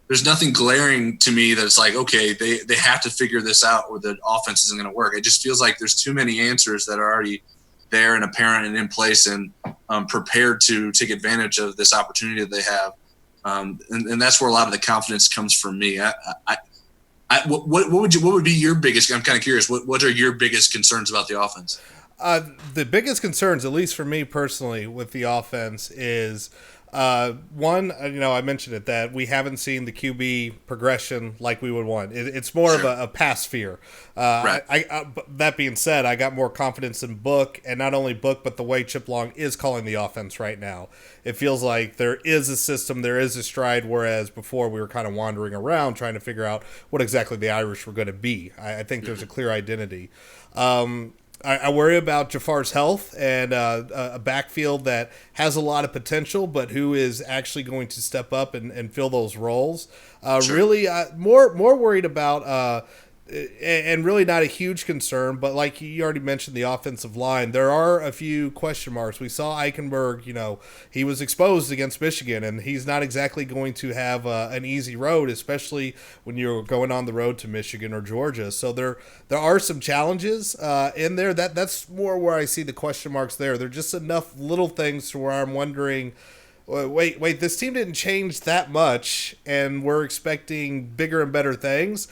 there's nothing glaring to me that's like, okay, they have to figure this out or the offense isn't going to work. It just feels like there's too many answers that are already there and apparent and in place and prepared to take advantage of this opportunity that they have. And that's where a lot of the confidence comes from me. What would be your biggest, I'm kind of curious, what are your biggest concerns about the offense? The biggest concerns, at least for me personally, with the offense is one, I mentioned it, that we haven't seen the QB progression like we would want. It's more of a pass fear. Right. That being said, I got more confidence in Book, and not only Book, but the way Chip Long is calling the offense right now. It feels like there is a system, there is a stride, whereas before we were kind of wandering around trying to figure out what exactly the Irish were going to be. I think there's a clear identity. I worry about Jafar's health and a backfield that has a lot of potential, but who is actually going to step up and fill those roles. Sure. Really, more worried about, and really not a huge concern, but like you already mentioned, the offensive line. There are a few question marks. We saw Eichenberg, he was exposed against Michigan, and he's not exactly going to have an easy road, especially when you're going on the road to Michigan or Georgia. So there are some challenges in there. That's more where I see the question marks there. There are just enough little things to where I'm wondering, wait, this team didn't change that much, and we're expecting bigger and better things.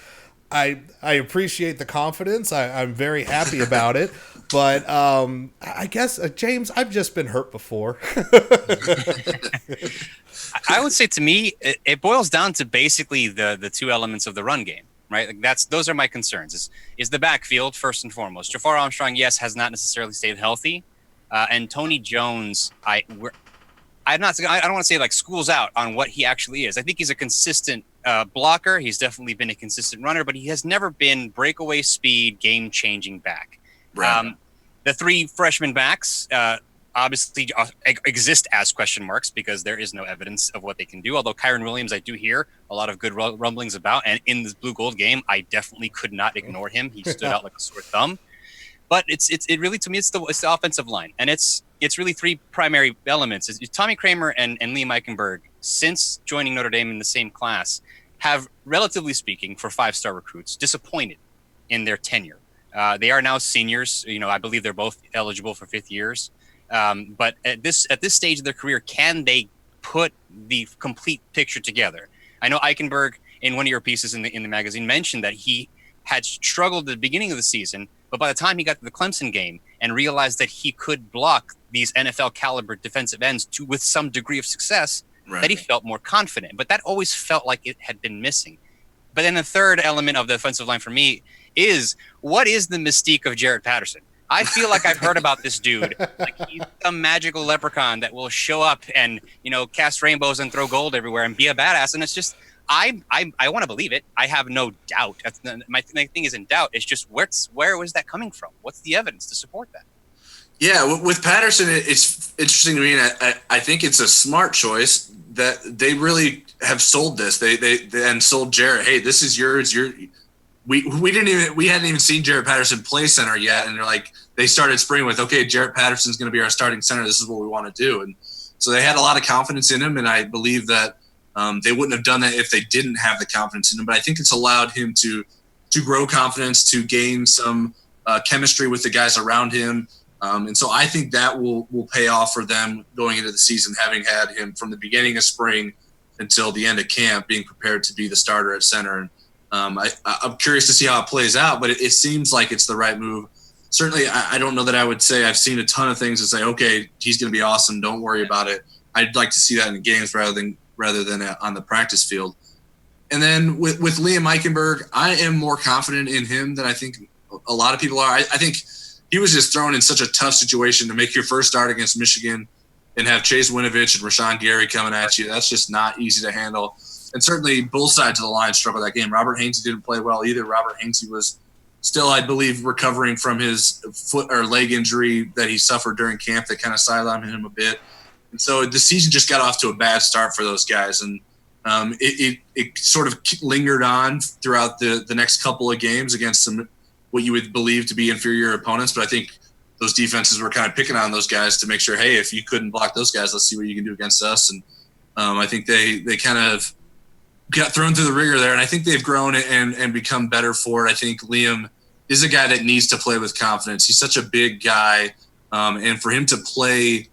I appreciate the confidence. I'm very happy about it. But I guess, James, I've just been hurt before. I would say to me, it boils down to basically the two elements of the run game, right? Like those are my concerns. Is the backfield first and foremost. Jafar Armstrong, yes, has not necessarily stayed healthy, and Tony Jones, I don't want to say like schools out on what he actually is. I think he's a consistent blocker. He's definitely been a consistent runner, but he has never been breakaway speed, game-changing back. Right. The three freshman backs obviously exist as question marks because there is no evidence of what they can do. Although Kyron Williams, I do hear a lot of good rumblings about, and in this blue gold game, I definitely could not ignore him. He stood out like a sore thumb. But it really, to me, it's the offensive line, and it's really three primary elements. Tommy Kramer and Liam Eichenberg, since joining Notre Dame in the same class, have, relatively speaking, for five-star recruits, disappointed in their tenure. They are now seniors. I believe they're both eligible for fifth years. But at this stage of their career, can they put the complete picture together? I know Eichenberg, in one of your pieces in the magazine, mentioned that he had struggled at the beginning of the season, but by the time he got to the Clemson game and realized that he could block these NFL caliber defensive ends with some degree of success, right, that he felt more confident. But that always felt like it had been missing. But then the third element of the offensive line for me is, what is the mystique of Jarrett Patterson? I feel like I've heard about this dude. Like he's some magical leprechaun that will show up and, cast rainbows and throw gold everywhere and be a badass. And it's just, I want to believe it. I have no doubt. My thing is in doubt. It's just where was that coming from? What's the evidence to support that? Yeah, with Patterson, it's interesting to me, and I think it's a smart choice that they really have sold this. They sold Jarrett. Hey, this is yours. We hadn't even seen Jarrett Patterson play center yet, and they started spring with, okay, Jarrett Patterson's going to be our starting center. This is what we want to do, and so they had a lot of confidence in him, and I believe that they wouldn't have done that if they didn't have the confidence in him. But I think it's allowed him to grow confidence, to gain some chemistry with the guys around him. And so I think that will pay off for them going into the season, having had him from the beginning of spring until the end of camp, being prepared to be the starter at center. And I'm curious to see how it plays out, but it seems like it's the right move. Certainly, I don't know that I would say I've seen a ton of things that say, okay, he's going to be awesome, don't worry about it. I'd like to see that in games rather than on the practice field. And then with Liam Eichenberg, I am more confident in him than I think a lot of people are. I think he was just thrown in such a tough situation to make your first start against Michigan and have Chase Winovich and Rashawn Gary coming at you. That's just not easy to handle. And certainly both sides of the line struggled that game. Robert Hainsey didn't play well either. Robert Hainsey was still, I believe, recovering from his foot or leg injury that he suffered during camp that kind of sidelined him a bit. And so the season just got off to a bad start for those guys. And it sort of lingered on throughout the next couple of games against what you would believe to be inferior opponents. But I think those defenses were kind of picking on those guys to make sure, hey, if you couldn't block those guys, let's see what you can do against us. And I think they kind of got thrown through the ringer there. And I think they've grown and become better for it. I think Liam is a guy that needs to play with confidence. He's such a big guy. And for him to play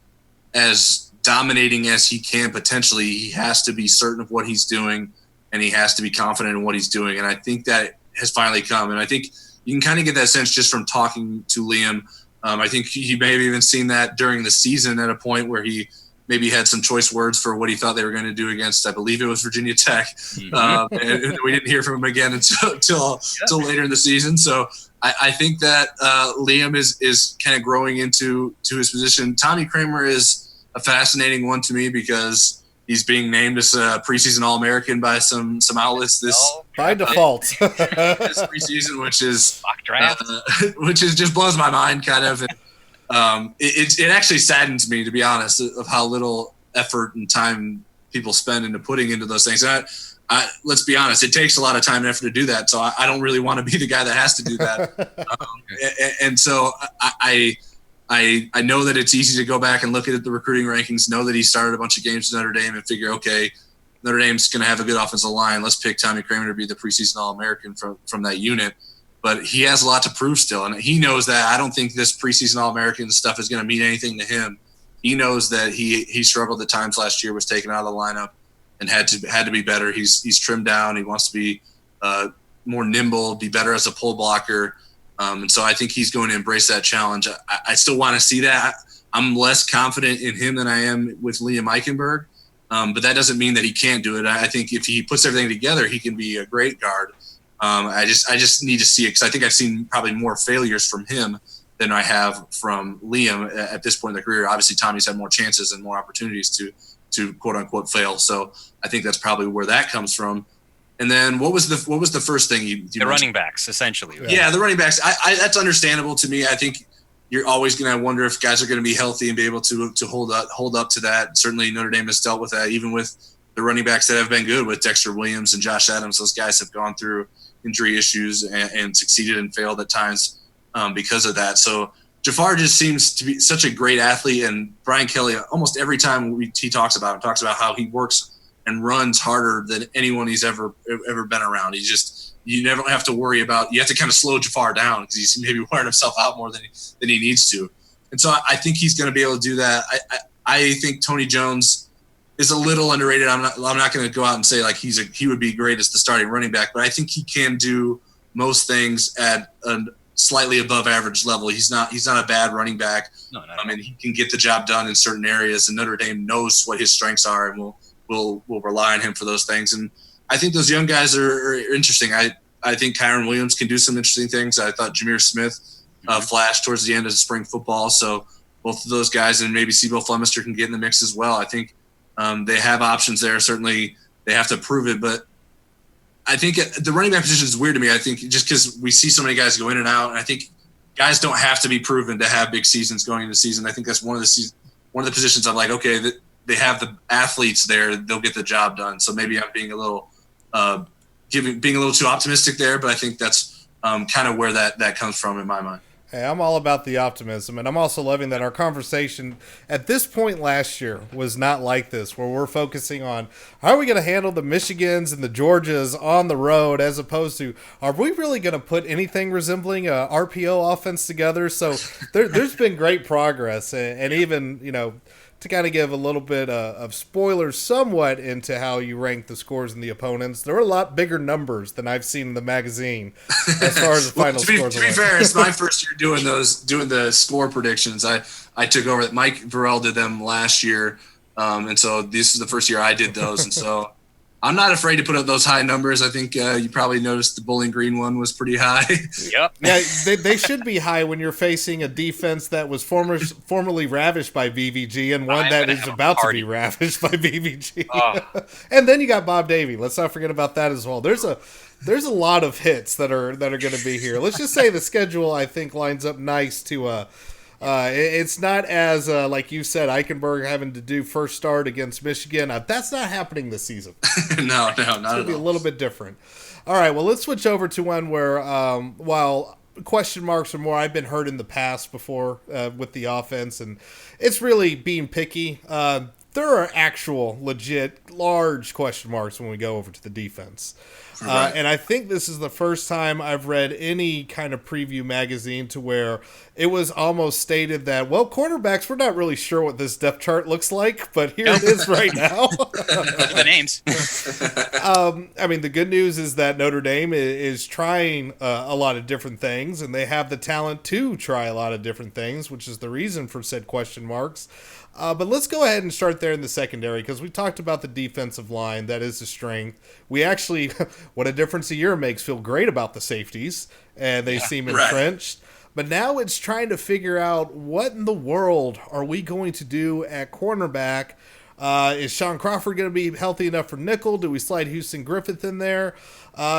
as dominating as he can potentially, he has to be certain of what he's doing, and he has to be confident in what he's doing. And I think that has finally come. And I think you can kind of get that sense just from talking to Liam. I think he may have even seen that during the season at a point where he maybe had some choice words for what he thought they were going to do against, I believe it was Virginia Tech. And we didn't hear from him again until later in the season. So I think that Liam is kind of growing into his position. Tommy Kramer is a fascinating one to me because he's being named as a preseason All-American by some outlets by default this preseason, which is just blows my mind kind of. And, it actually saddens me, to be honest, of how little effort and time people spend into putting into those things. And let's be honest, it takes a lot of time and effort to do that. So I don't really want to be the guy that has to do that. And so I know that it's easy to go back and look at the recruiting rankings, know that he started a bunch of games at Notre Dame and figure, okay, Notre Dame's going to have a good offensive line. Let's pick Tommy Kramer to be the preseason All-American from that unit. But he has a lot to prove still, and he knows that. I don't think this preseason All-American stuff is going to mean anything to him. He knows that he struggled at times last year, was taken out of the lineup, and had to be better. He's trimmed down. He wants to be more nimble, be better as a pull blocker. And so I think he's going to embrace that challenge. I still want to see that. I'm less confident in him than I am with Liam Eichenberg, but that doesn't mean that he can't do it. I think if he puts everything together, he can be a great guard. I just need to see it because I think I've seen probably more failures from him than I have from Liam at this point in the career. Obviously, Tommy's had more chances and more opportunities to quote unquote fail. So I think that's probably where that comes from. And then what was the first thing you the running backs, essentially? Yeah, the running backs. I that's understandable to me. I think you're always going to wonder if guys are going to be healthy and be able to hold up to that. Certainly Notre Dame has dealt with that, even with the running backs that have been good with Dexter Williams and Josh Adams. Those guys have gone through injury issues and succeeded and failed at times because of that. So Jafar just seems to be such a great athlete, and Brian Kelly, almost every time he talks about how he works and runs harder than anyone he's ever been around. You never have to worry about, you have to kind of slow Jafar down because he's maybe wearing himself out more than he needs to. And so I think he's going to be able to do that. I think Tony Jones is a little underrated. I'm not going to go out and say like he would be great as the starting running back, but I think he can do most things at a slightly above average level. He's not a bad running back. No. I mean, he can get the job done in certain areas, and Notre Dame knows what his strengths are and will rely on him for those things. And I think those young guys are interesting. I think Kyron Williams can do some interesting things. I thought Jameer Smith flashed towards the end of spring football. So both of those guys, and maybe Sebo Flemister can get in the mix as well. I think they have options there. Certainly they have to prove it, but I think the running back position is weird to me. I think just because we see so many guys go in and out, and I think guys don't have to be proven to have big seasons going into the season. I think that's one of the positions I'm like, okay, they have the athletes there, they'll get the job done. So maybe I'm being a little being a little too optimistic there, but I think that's kind of where that comes from in my mind. Hey, I'm all about the optimism, and I'm also loving that our conversation at this point last year was not like this, where we're focusing on how are we going to handle the Michigans and the Georgias on the road, as opposed to are we really going to put anything resembling a RPO offense together? So there's been great progress, and even to kind of give a little bit of spoilers somewhat into how you rank the scores and the opponents, there were a lot bigger numbers than I've seen in the magazine as far as the final scores. To be fair, it's my first year doing the score predictions. I took over that. Mike Burrell did them last year, and so this is the first year I did those, and so I'm not afraid to put up those high numbers. I think you probably noticed the Bowling Green one was pretty high. Yep. Yeah, they should be high when you're facing a defense that was formerly ravished by VVG and one that is about to be ravished by VVG. Oh. And then you got Bob Davie. Let's not forget about that as well. There's a lot of hits that are going to be here. Let's just say the schedule, I think, lines up nice to it's not as like you said, Eichenberg having to do first start against Michigan. That's not happening this season. No, not it's at going to be a all. little bit different. All right, well, let's switch over to one where while question marks are more, I've been hurt in the past before with the offense, and it's really being picky. There are actual, legit, large question marks when we go over to the defense. Right. And I think this is the first time I've read any kind of preview magazine to where it was almost stated that, well, cornerbacks, we're not really sure what this depth chart looks like, but here it is right now. Those are the names. I mean, the good news is that Notre Dame is trying a lot of different things, and they have the talent to try a lot of different things, which is the reason for said question marks. But let's go ahead and start there in the secondary, because we talked about the defensive line. That is the strength. We actually, what a difference a year makes, feel great about the safeties, and they seem entrenched. But now it's trying to figure out what in the world are we going to do at cornerback. Is Sean Crawford going to be healthy enough for nickel? Do we slide Houston Griffith in there?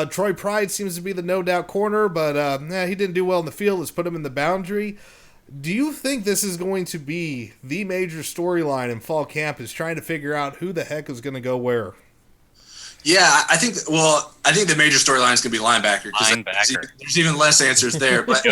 Troy Pride seems to be the no-doubt corner, but he didn't do well in the field. Let's put him in the boundary. Do you think this is going to be the major storyline in fall camp, is trying to figure out who the heck is going to go where? Yeah, I think the major storyline is going to be linebacker. Linebacker. There's even less answers there. But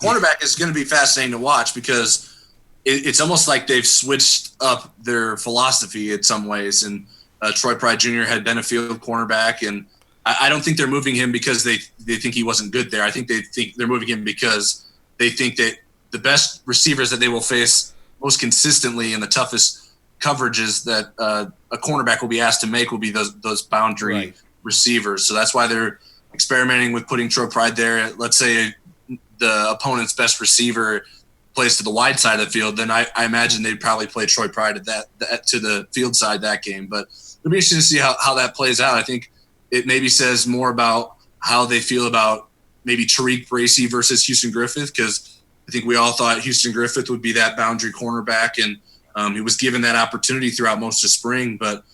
cornerback is going to be fascinating to watch because it's almost like they've switched up their philosophy in some ways. And Troy Pride Jr. had been a field cornerback, and I don't think they're moving him because they think he wasn't good there. I think they're moving him because they think that the best receivers that they will face most consistently in the toughest coverages that a cornerback will be asked to make will be those boundary receivers. So that's why they're experimenting with putting Troy Pride there. Let's say the opponent's best receiver plays to the wide side of the field, then I imagine they'd probably play Troy Pride at that to the field side that game. But it'll be interesting to see how that plays out. I think it maybe says more about how they feel about maybe Tariq Bracy versus Houston Griffith, because I think we all thought Houston Griffith would be that boundary cornerback, and he was given that opportunity throughout most of spring. But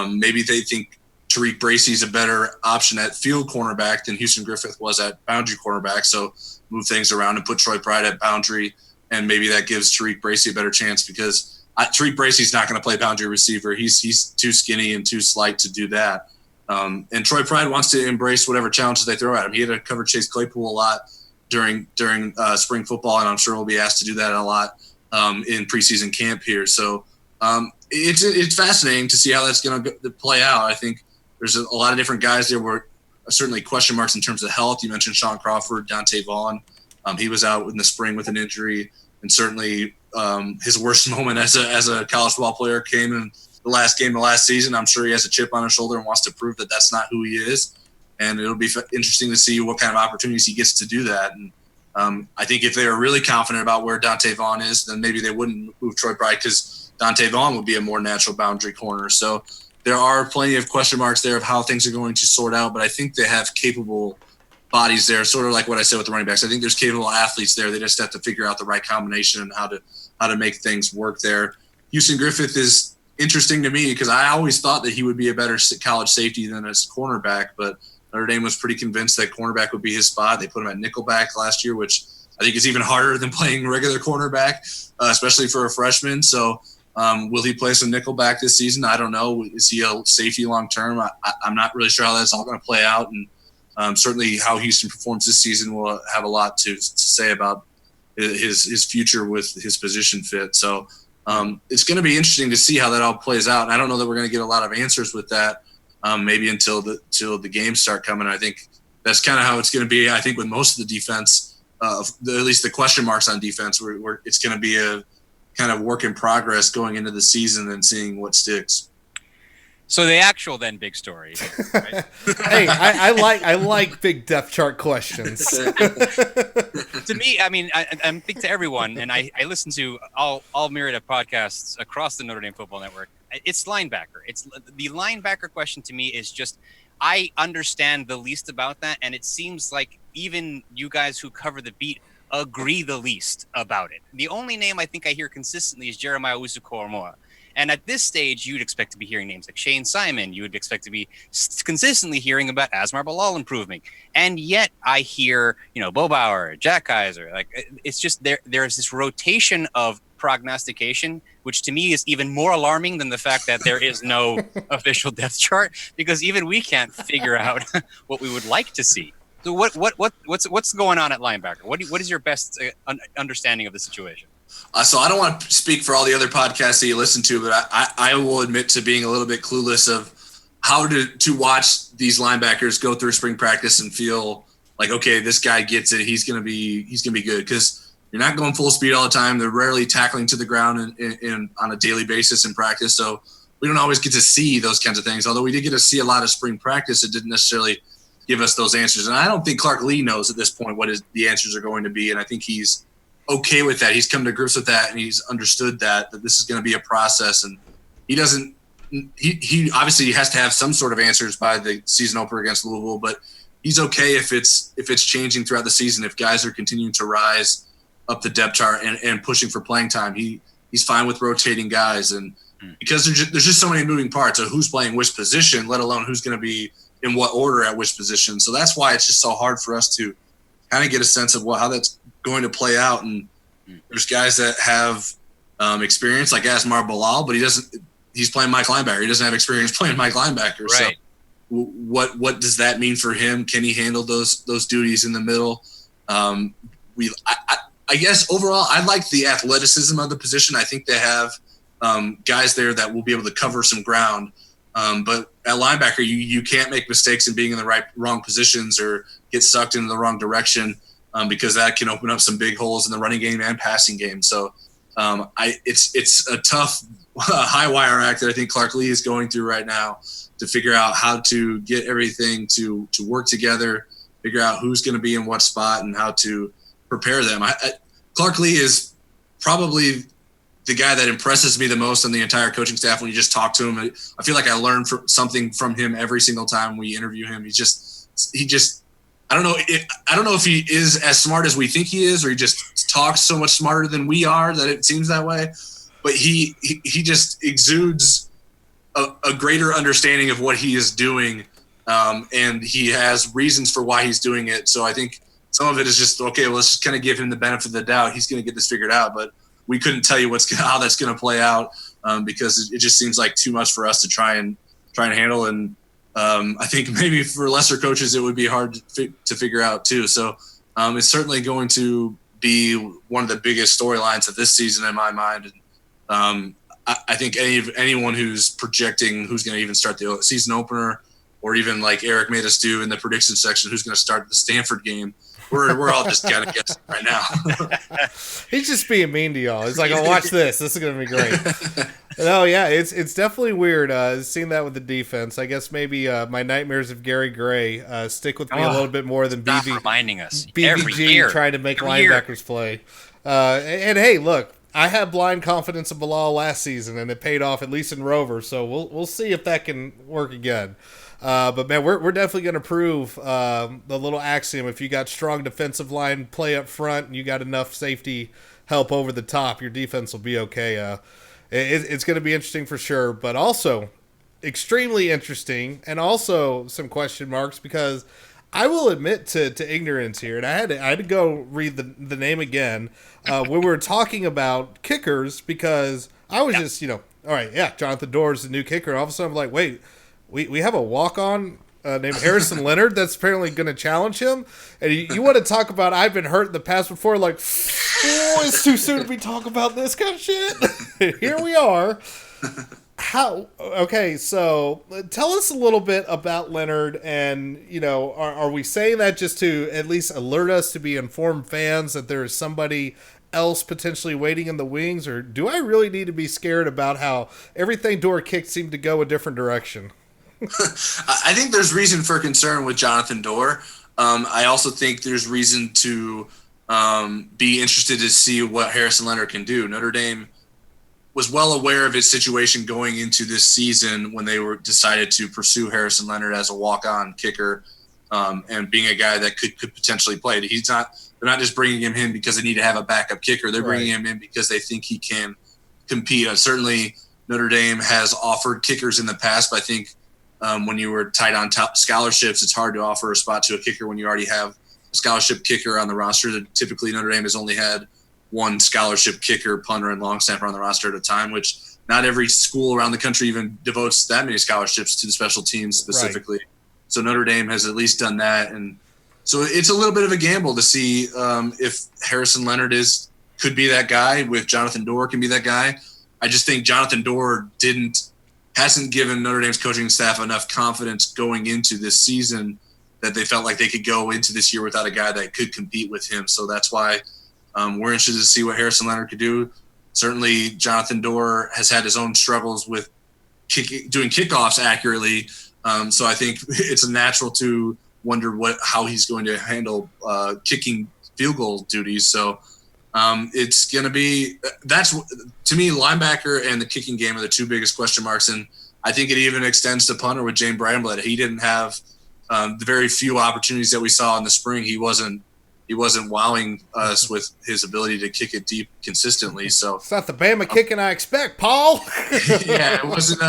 maybe they think Tariq Bracy is a better option at field cornerback than Houston Griffith was at boundary cornerback. So move things around and put Troy Pride at boundary, and maybe that gives Tariq Bracy a better chance because Tariq Bracy's not going to play boundary receiver. He's too skinny and too slight to do that. And Troy Pride wants to embrace whatever challenges they throw at him. He had to cover Chase Claypool a lot during spring football, and I'm sure we'll be asked to do that a lot in preseason camp here. So it's fascinating to see how that's going to play out. I think there's a lot of different guys there were certainly question marks in terms of health. You mentioned Sean Crawford, Dante Vaughn. He was out in the spring with an injury, and certainly his worst moment as a college football player came in the last game of last season. I'm sure he has a chip on his shoulder and wants to prove that that's not who he is. And it'll be interesting to see what kind of opportunities he gets to do that. And I think if they are really confident about where Dante Vaughn is, then maybe they wouldn't move Troy Pride because Dante Vaughn would be a more natural boundary corner. So there are plenty of question marks there of how things are going to sort out, but I think they have capable bodies there, sort of like what I said with the running backs. I think there's capable athletes there. They just have to figure out the right combination and how to make things work there. Houston Griffith is interesting to me because I always thought that he would be a better college safety than as cornerback, but Notre Dame was pretty convinced that cornerback would be his spot. They put him at nickelback last year, which I think is even harder than playing regular cornerback, especially for a freshman. So will he play some nickelback this season? I don't know. Is he a safety long term? I'm not really sure how that's all going to play out. And certainly how Houston performs this season will have a lot to say about his future with his position fit. So it's going to be interesting to see how that all plays out. And I don't know that we're going to get a lot of answers with that. Maybe until the games start coming. I think that's kind of how it's going to be. I think with most of the defense, at least the question marks on defense, where it's going to be kind of work in progress going into the season and seeing what sticks. So the actual then big story. Right? Hey, I like big depth chart questions. To me, I mean, I speak to everyone, and I listen to all myriad of podcasts across the Notre Dame Football Network. It's linebacker. It's the linebacker question to me is just, I understand the least about that, and it seems like even you guys who cover the beat agree the least about it. The only name I think I hear consistently is Jeremiah Usu-Koromoa. And at this stage, you'd expect to be hearing names like Shane Simon. You would expect to be consistently hearing about Asmar Bilal improving. And yet I hear, Bo Bauer, Jack Kaiser. Like, it's just there's this rotation of prognostication, which to me is even more alarming than the fact that there is no official depth chart, because even we can't figure out what we would like to see. So what's going on at linebacker? What is your best understanding of the situation? So I don't want to speak for all the other podcasts that you listen to, but I will admit to being a little bit clueless of how to watch these linebackers go through spring practice and feel like, okay, this guy gets it. He's gonna be good, because you're not going full speed all the time. They're rarely tackling to the ground in on a daily basis in practice, so we don't always get to see those kinds of things. Although we did get to see a lot of spring practice, it didn't necessarily give us those answers. And I don't think Clark Lee knows at this point what the answers are going to be, and I think he's okay with that. He's come to grips with that, and he's understood that this is going to be a process, and he obviously has to have some sort of answers by the season opener against Louisville, but he's okay if it's changing throughout the season. If guys are continuing to rise up the depth chart and pushing for playing time, he's fine with rotating guys. And because there's just so many moving parts of who's playing which position, let alone who's going to be in what order at which position. So that's why it's just so hard for us to kind of get a sense of how that's going to play out. And there's guys that have experience like Asmar Bilal, but he's playing Mike linebacker. He doesn't have experience playing Mike linebacker. Right. So what does that mean for him? Can he handle those duties in the middle? I guess overall, I like the athleticism of the position. I think they have guys there that will be able to cover some ground. But at linebacker, you can't make mistakes in being in the wrong positions or get sucked into the wrong direction, because that can open up some big holes in the running game and passing game. So it's a tough high wire act that I think Clark Lee is going through right now to figure out how to get everything to work together, figure out who's going to be in what spot and how to prepare them. Clark Lee is probably the guy that impresses me the most on the entire coaching staff. When you just talk to him, I feel like I learn something from him every single time we interview him. I don't know if he is as smart as we think he is, or he just talks so much smarter than we are that it seems that way. But he just exudes a greater understanding of what he is doing, and he has reasons for why he's doing it. So I think some of it is just, okay, well, let's just kind of give him the benefit of the doubt. He's going to get this figured out, but we couldn't tell you how that's going to play out, because it just seems like too much for us to try and handle. And I think maybe for lesser coaches, it would be hard to figure out too. So it's certainly going to be one of the biggest storylines of this season in my mind. And I think anyone who's projecting who's going to even start the season opener, or even like Eric made us do in the prediction section, who's going to start the Stanford game, we're all just kind of guessing right now. He's just being mean to y'all. He's like, "Oh, watch this. This is going to be great." No, yeah, it's definitely weird. Seeing that with the defense, I guess maybe my nightmares of Gary Gray stick with me a little bit more than reminding us every BBG year trying to make every linebackers year. play. And hey, look, I had blind confidence in Bilal last season, and it paid off, at least in Rover. So we'll see if that can work again. But man, we're definitely going to prove the little axiom: if you got strong defensive line play up front and you got enough safety help over the top, your defense will be okay. It's going to be interesting for sure, but also extremely interesting, and also some question marks, because I will admit to ignorance here, and I had to go read the name again when we were talking about kickers, because I was just, all right, yeah, Jonathan Doerr's the new kicker, and all of a sudden I'm like, wait, we have a walk-on named Harrison Leonard that's apparently going to challenge him, and you want to talk about I've been hurt in the past before, like, it's too soon to be talking about this kind of shit. Here we are. Okay, so tell us a little bit about Leonard, and are we saying that just to at least alert us to be informed fans that there is somebody else potentially waiting in the wings, or do I really need to be scared about how everything Dorr kicked seemed to go a different direction? I think there's reason for concern with Jonathan Dorr. I also think there's reason to be interested to see what Harrison Leonard can do. Notre Dame was well aware of his situation going into this season when they were decided to pursue Harrison Leonard as a walk-on kicker and being a guy that could potentially play. They're not just bringing him in because they need to have a backup kicker. They're bringing him in because they think he can compete. Certainly, Notre Dame has offered kickers in the past, but I think when you were tight on top scholarships, it's hard to offer a spot to a kicker when you already have a scholarship kicker on the roster. Typically, Notre Dame has only had one scholarship kicker, punter, and long snapper on the roster at a time, which not every school around the country even devotes that many scholarships to the special teams specifically. Right. So Notre Dame has at least done that. And so it's a little bit of a gamble to see if Harrison Leonard could be that guy, with Jonathan Dorr can be that guy. I just think Jonathan Dorr hasn't given Notre Dame's coaching staff enough confidence going into this season that they felt like they could go into this year without a guy that could compete with him. So that's why we're interested to see what Harrison Leonard could do. Certainly, Jonathan Dorr has had his own struggles with doing kickoffs accurately. So I think it's natural to wonder how he's going to handle kicking field goal duties. So it's going to be – to me, linebacker and the kicking game are the two biggest question marks. And I think it even extends to punter with James Bramblett. He didn't have the very few opportunities that we saw in the spring. He wasn't wowing us with his ability to kick it deep consistently. So it's not the Bama kicking I expect, Paul. Yeah, it wasn't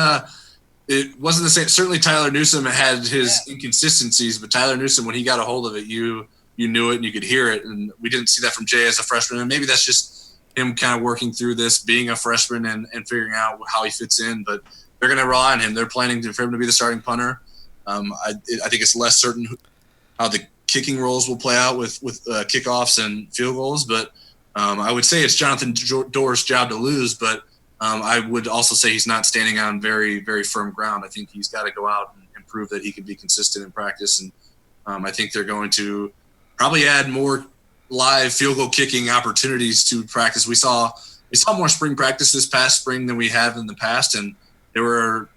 the same. Certainly Tyler Newsome had his inconsistencies, but Tyler Newsome, when he got a hold of it, you knew it and you could hear it. And we didn't see that from Jay as a freshman. And maybe that's just him kind of working through this, being a freshman and figuring out how he fits in. But they're going to rely on him. They're planning for him to be the starting punter. I think it's less certain how the kicking roles will play out with kickoffs and field goals, but I would say it's Jonathan Dorr's job to lose, but I would also say he's not standing on very, very firm ground. I think he's got to go out and prove that he can be consistent in practice, and I think they're going to probably add more live field goal kicking opportunities to practice. We saw more spring practice this past spring than we have in the past, and there were,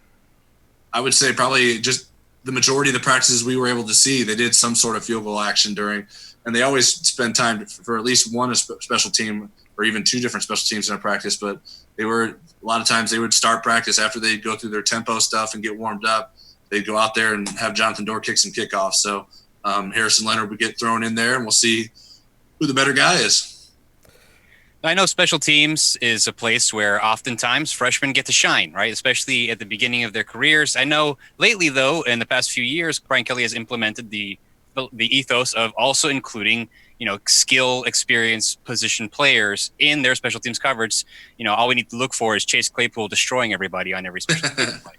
I would say, probably just the majority of the practices we were able to see, they did some sort of field goal action during, and they always spend time for at least one special team or even two different special teams in a practice. But a lot of times they would start practice after they'd go through their tempo stuff and get warmed up. They'd go out there and have Jonathan Dorr kick some kickoffs. So Harrison Leonard would get thrown in there, and we'll see who the better guy is. I know special teams is a place where oftentimes freshmen get to shine, right? Especially at the beginning of their careers. I know lately, though, in the past few years, Brian Kelly has implemented the ethos of also including, skill, experience, position players in their special teams coverage. All we need to look for is Chase Claypool destroying everybody on every special teams play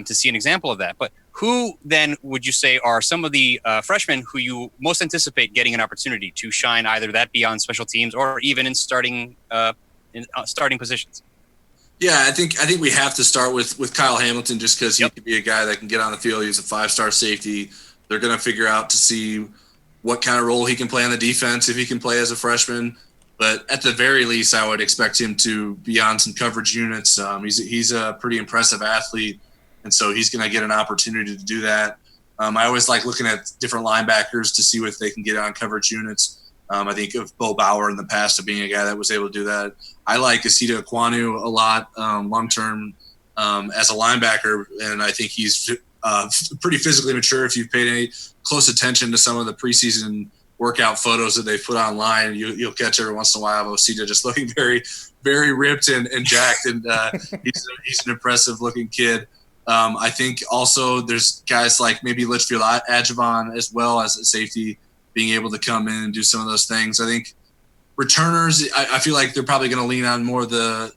to see an example of that. But who then would you say are some of the freshmen who you most anticipate getting an opportunity to shine, either that be on special teams or even in starting positions? Yeah, I think we have to start with Kyle Hamilton, just because he could be a guy that can get on the field. He's a 5-star safety. They're going to figure out to see what kind of role he can play on the defense if he can play as a freshman. But at the very least, I would expect him to be on some coverage units. He's a pretty impressive athlete, and so he's going to get an opportunity to do that. I always like looking at different linebackers to see if they can get on coverage units. I think of Bo Bauer in the past of being a guy that was able to do that. I like Asita Ekwonu a lot long-term as a linebacker, and I think he's pretty physically mature. If you've paid any close attention to some of the preseason workout photos that they put online, you'll catch every once in a while Asita just looking very, very ripped and jacked, and he's an impressive-looking kid. I think also there's guys like maybe Litchfield Adjavon as well as a safety being able to come in and do some of those things. I think returners, I feel like they're probably going to lean on more the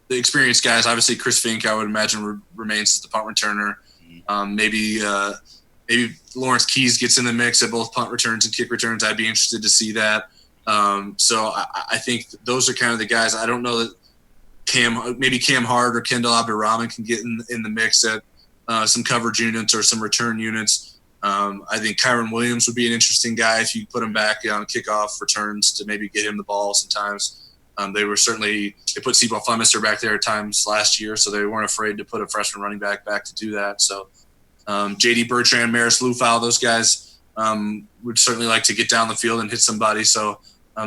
experienced guys. Obviously, Chris Fink, I would imagine, remains as the punt returner. Maybe Lawrence Keys gets in the mix at both punt returns and kick returns. I'd be interested to see that. So I think those are kind of the guys. I don't know that Cam Hart or Kendall Abdurrahman can get in the mix at some coverage units or some return units. I think Kyron Williams would be an interesting guy if you put him back on kickoff returns to maybe get him the ball sometimes. They put Seabaugh Flemister back there at times last year, so they weren't afraid to put a freshman running back to do that. So J.D. Bertrand, Maris Lufau, those guys would certainly like to get down the field and hit somebody. So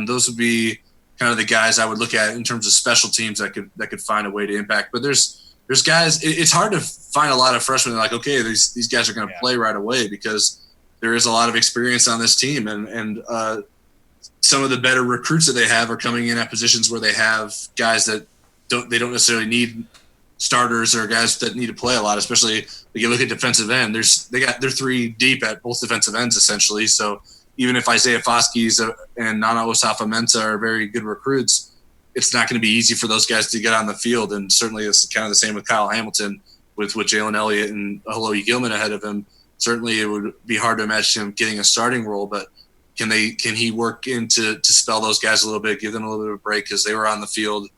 those would be kind of the guys I would look at in terms of special teams that could find a way to impact. But there's guys. It's hard to find a lot of freshmen that are like, okay, these guys are going to play right away because there is a lot of experience on this team, and some of the better recruits that they have are coming in at positions where they have guys that don't necessarily need starters or guys that need to play a lot. Especially if you look at defensive end, they're 3 deep at both defensive ends essentially. So even if Isaiah Foskey's and Nana Osafa-Mensah are very good recruits, it's not going to be easy for those guys to get on the field. And certainly it's kind of the same with Kyle Hamilton with Jalen Elliott and Alohi Gilman ahead of him. Certainly it would be hard to imagine him getting a starting role, but can he work in to spell those guys a little bit, give them a little bit of a break because they were on the field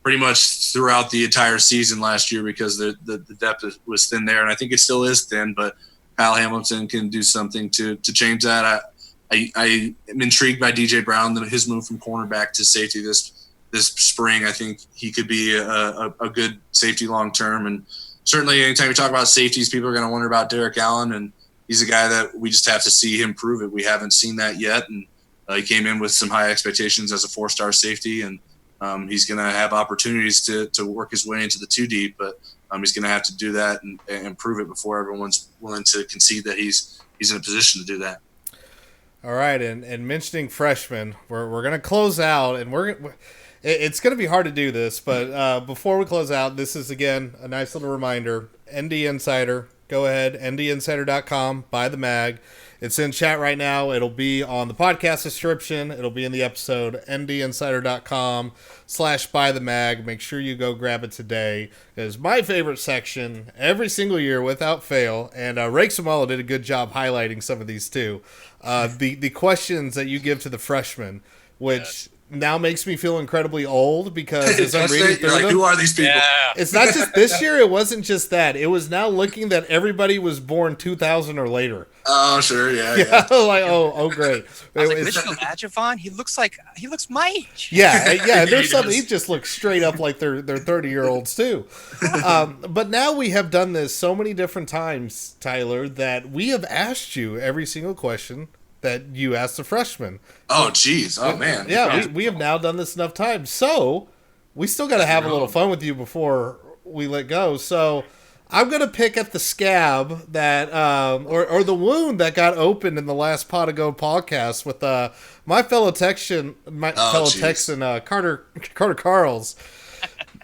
pretty much throughout the entire season last year because the depth was thin there. And I think it still is thin, but Kyle Hamilton can do something to change that. I am intrigued by DJ Brown, his move from cornerback to safety this spring. I think he could be a good safety long term. And certainly anytime you talk about safeties, people are going to wonder about Derek Allen. And he's a guy that we just have to see him prove it. We haven't seen that yet. And he came in with some high expectations as a 4-star safety. And he's going to have opportunities to work his way into the 2 deep. But he's going to have to do that and prove it before everyone's willing to concede that he's in a position to do that. All right, and mentioning freshmen, we're going to close out, and it's going to be hard to do this, but before we close out, this is, again, a nice little reminder. ND Insider, go ahead, ndinsider.com, buy the mag. It's in chat right now. It'll be on the podcast description. It'll be in the episode, ndinsider.com/buy the mag. Make sure you go grab it today. It's my favorite section every single year without fail, and Rake Samala did a good job highlighting some of these too. The questions that you give to the freshmen, which now makes me feel incredibly old because as I'm reading through them, who are these people? Yeah. it's not just this year. It wasn't just that. It was now looking that everybody was born 2000 or later. Oh, sure, yeah. Like, oh, great. I was like, Mitchell Adjavon, he looks my age. Yeah. There's something. He just looks straight up like they're 30-year-olds too. But now we have done this so many different times, Tyler, that we have asked you every single question that you asked the freshmen. Oh, geez. Oh, man. Yeah, we have now done this enough times. So we still got to have a little fun with you before we let go. So I'm going to pick at the scab that, or the wound that got opened in the last Pot of Go podcast with my fellow Texan, Carter Carls.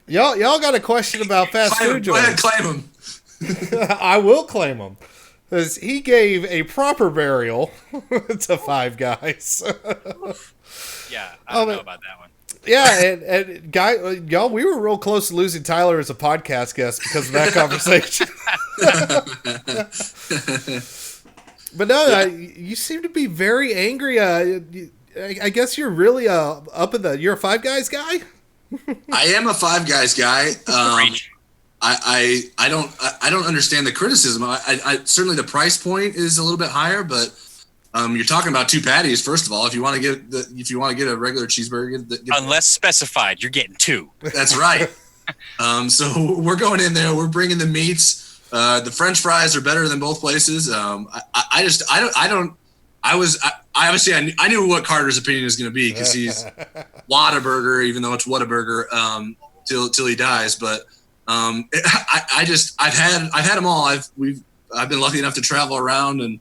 Y'all got a question about fast food joints. Go ahead, claim him. I will claim him. Because he gave a proper burial to Five Guys. Yeah, I don't know about that one. Yeah, and y'all, we were real close to losing Tyler as a podcast guest because of that conversation. But no, you seem to be very angry. I guess you're really you're a Five Guys guy? I am a Five Guys guy. I don't understand the criticism. I certainly the price point is a little bit higher, but you're talking about 2 patties. First of all, if you want to get a regular cheeseburger, unless specified, you're getting 2. That's right. So we're going in there. We're bringing the meats. The French fries are better than both places. I knew what Carter's opinion is going to be because he's Whataburger, even though it's Whataburger till he dies, but. I've had them all. I've been lucky enough to travel around, and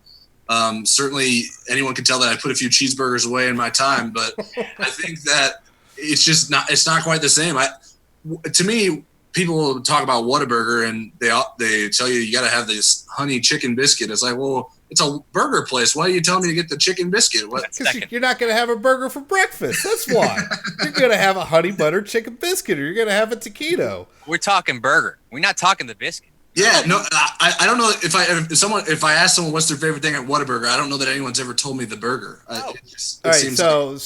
certainly anyone can tell that I put a few cheeseburgers away in my time. But I think that it's not quite the same. To me, people talk about Whataburger and they tell you got to have this honey chicken biscuit. It's like, well, it's a burger place. Why are you telling me to get the chicken biscuit? Because you're not going to have a burger for breakfast. That's why. You're going to have a honey butter chicken biscuit, or you're going to have a taquito. We're talking burger. We're not talking the biscuit. Yeah, no, I don't know if I ask someone what's their favorite thing at Whataburger, I don't know that anyone's ever told me the burger. All right, so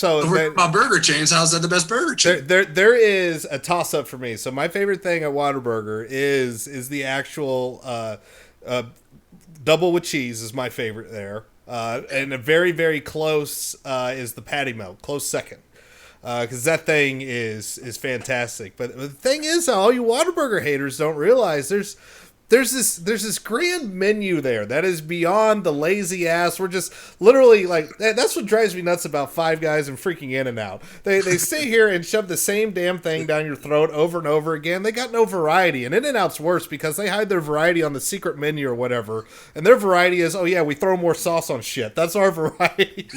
about burger chains, how's that the best burger chain? There is a toss up for me. So my favorite thing at Whataburger is the actual Double with cheese is my favorite there. And a very, very close is the patty melt, close second. Because that thing is fantastic. But the thing is, all you Whataburger haters don't realize there's this grand menu there that is beyond the lazy ass. We're just literally like, that's what drives me nuts about Five Guys and freaking In-N-Out. They sit here and shove the same damn thing down your throat over and over again. They got no variety, and In-N-Out's worse because they hide their variety on the secret menu or whatever. And their variety is, oh yeah, we throw more sauce on shit. That's our variety.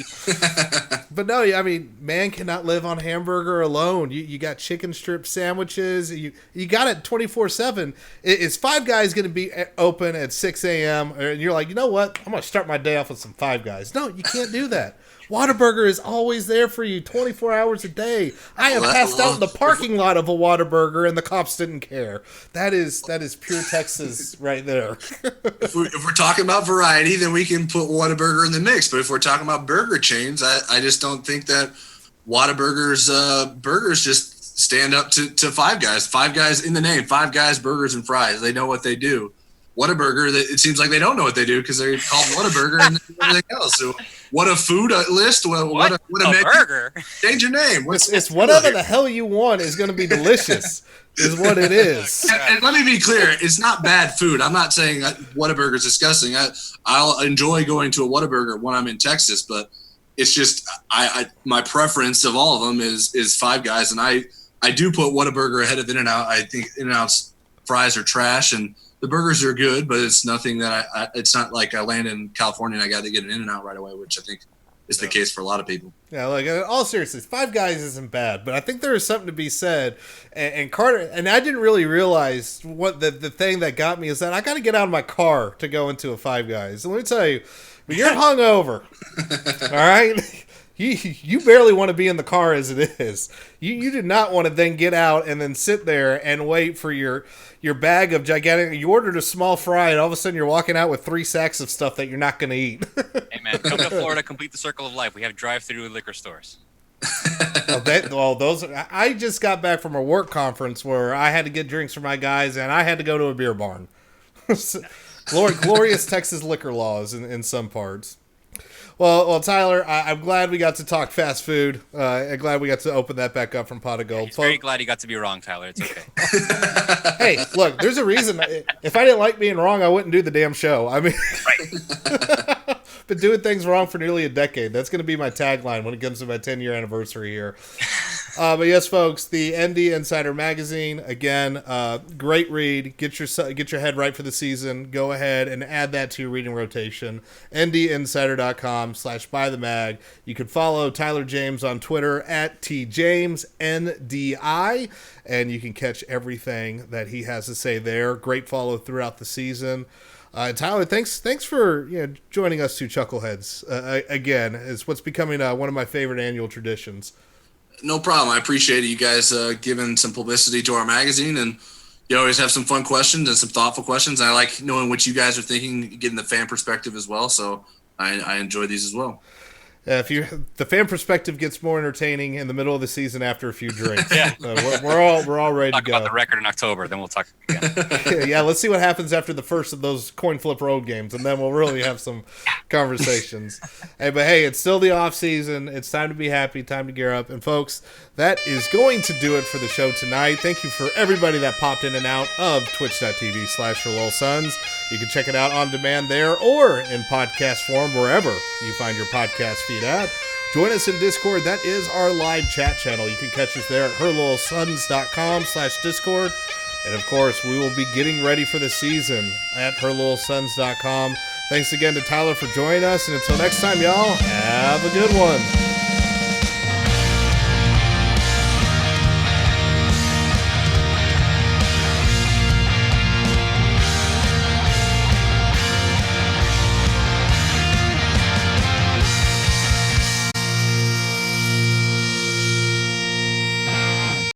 But no, I mean, man cannot live on hamburger alone. You got chicken strip sandwiches. You got it 24/7. Is Five Guys going to be open at 6 a.m.? And you're like, you know what? I'm going to start my day off with some Five Guys. No, you can't do that. Whataburger is always there for you 24 hours a day. I have passed out in the parking lot of a Whataburger and the cops didn't care. That is pure Texas right there. If we're talking about variety, then we can put Whataburger in the mix. But if we're talking about burger chains, I just don't think that Whataburger's burgers just stand up to Five Guys. Five Guys in the name. Five Guys burgers and fries. They know what they do. Whataburger, it seems like they don't know what they do because they're called Whataburger and everything else. So what a food list. What a menu. Burger? Change your name. It's whatever the hell you want is going to be delicious is what it is. And let me be clear. It's not bad food. I'm not saying Whataburger is disgusting. I'll enjoy going to a Whataburger when I'm in Texas, but it's just my preference of all of them is Five Guys. And I do put Whataburger ahead of In-N-Out. I think In-N-Out's fries are trash and the burgers are good, but it's nothing that it's not like I land in California and I got to get an In-N-Out right away, which I think is the case for a lot of people. Yeah, like in all seriousness, Five Guys isn't bad, but I think there is something to be said. And Carter, and I didn't really realize what the thing that got me is that I got to get out of my car to go into a Five Guys. And let me tell you, when you're hungover, all right, you barely want to be in the car as it is. You did not want to then get out and then sit there and wait for your bag of gigantic. You ordered a small fry, and all of a sudden you're walking out with 3 sacks of stuff that you're not going to eat. Hey man, come to Florida, complete the circle of life. We have drive-through liquor stores. Those. I just got back from a work conference where I had to get drinks for my guys, and I had to go to a beer barn. Glorious Texas liquor laws in some parts. Well, Tyler, I'm glad we got to talk fast food. I'm glad we got to open that back up from Pot of Gold. He's very glad he got to be wrong, Tyler. It's okay. Hey, look, there's a reason. If I didn't like being wrong, I wouldn't do the damn show. I mean, right. Been doing things wrong for nearly a decade. That's going to be my tagline when it comes to my 10-year anniversary here. But yes, folks, the ND Insider Magazine, again, great read. Get your head right for the season. Go ahead and add that to your reading rotation. ndinsider.com/buythemag. You can follow Tyler James on Twitter at TJamesNDI, and you can catch everything that he has to say there. Great follow throughout the season. Tyler, thanks for joining us two chuckleheads again. It's what's becoming one of my favorite annual traditions. No problem. I appreciate you guys giving some publicity to our magazine, and you always have some fun questions and some thoughtful questions. I like knowing what you guys are thinking, getting the fan perspective as well. So I enjoy these as well. The fan perspective gets more entertaining in the middle of the season after a few drinks. Yeah, we're all ready to go. Talk about the record in October, then we'll talk again. Yeah, let's see what happens after the first of those coin flip road games, and then we'll really have some conversations. But it's still the off season. It's time to be happy. Time to gear up. And folks, that is going to do it for the show tonight. Thank you for everybody that popped in and out of twitch.tv/HerLilSons. You can check it out on demand there or in podcast form wherever you find your podcast feed at. Join us in Discord. That is our live chat channel. You can catch us there at herlilsons.com/Discord. And of course, we will be getting ready for the season at herlilsons.com. Thanks again to Tyler for joining us. And until next time, y'all, have a good one.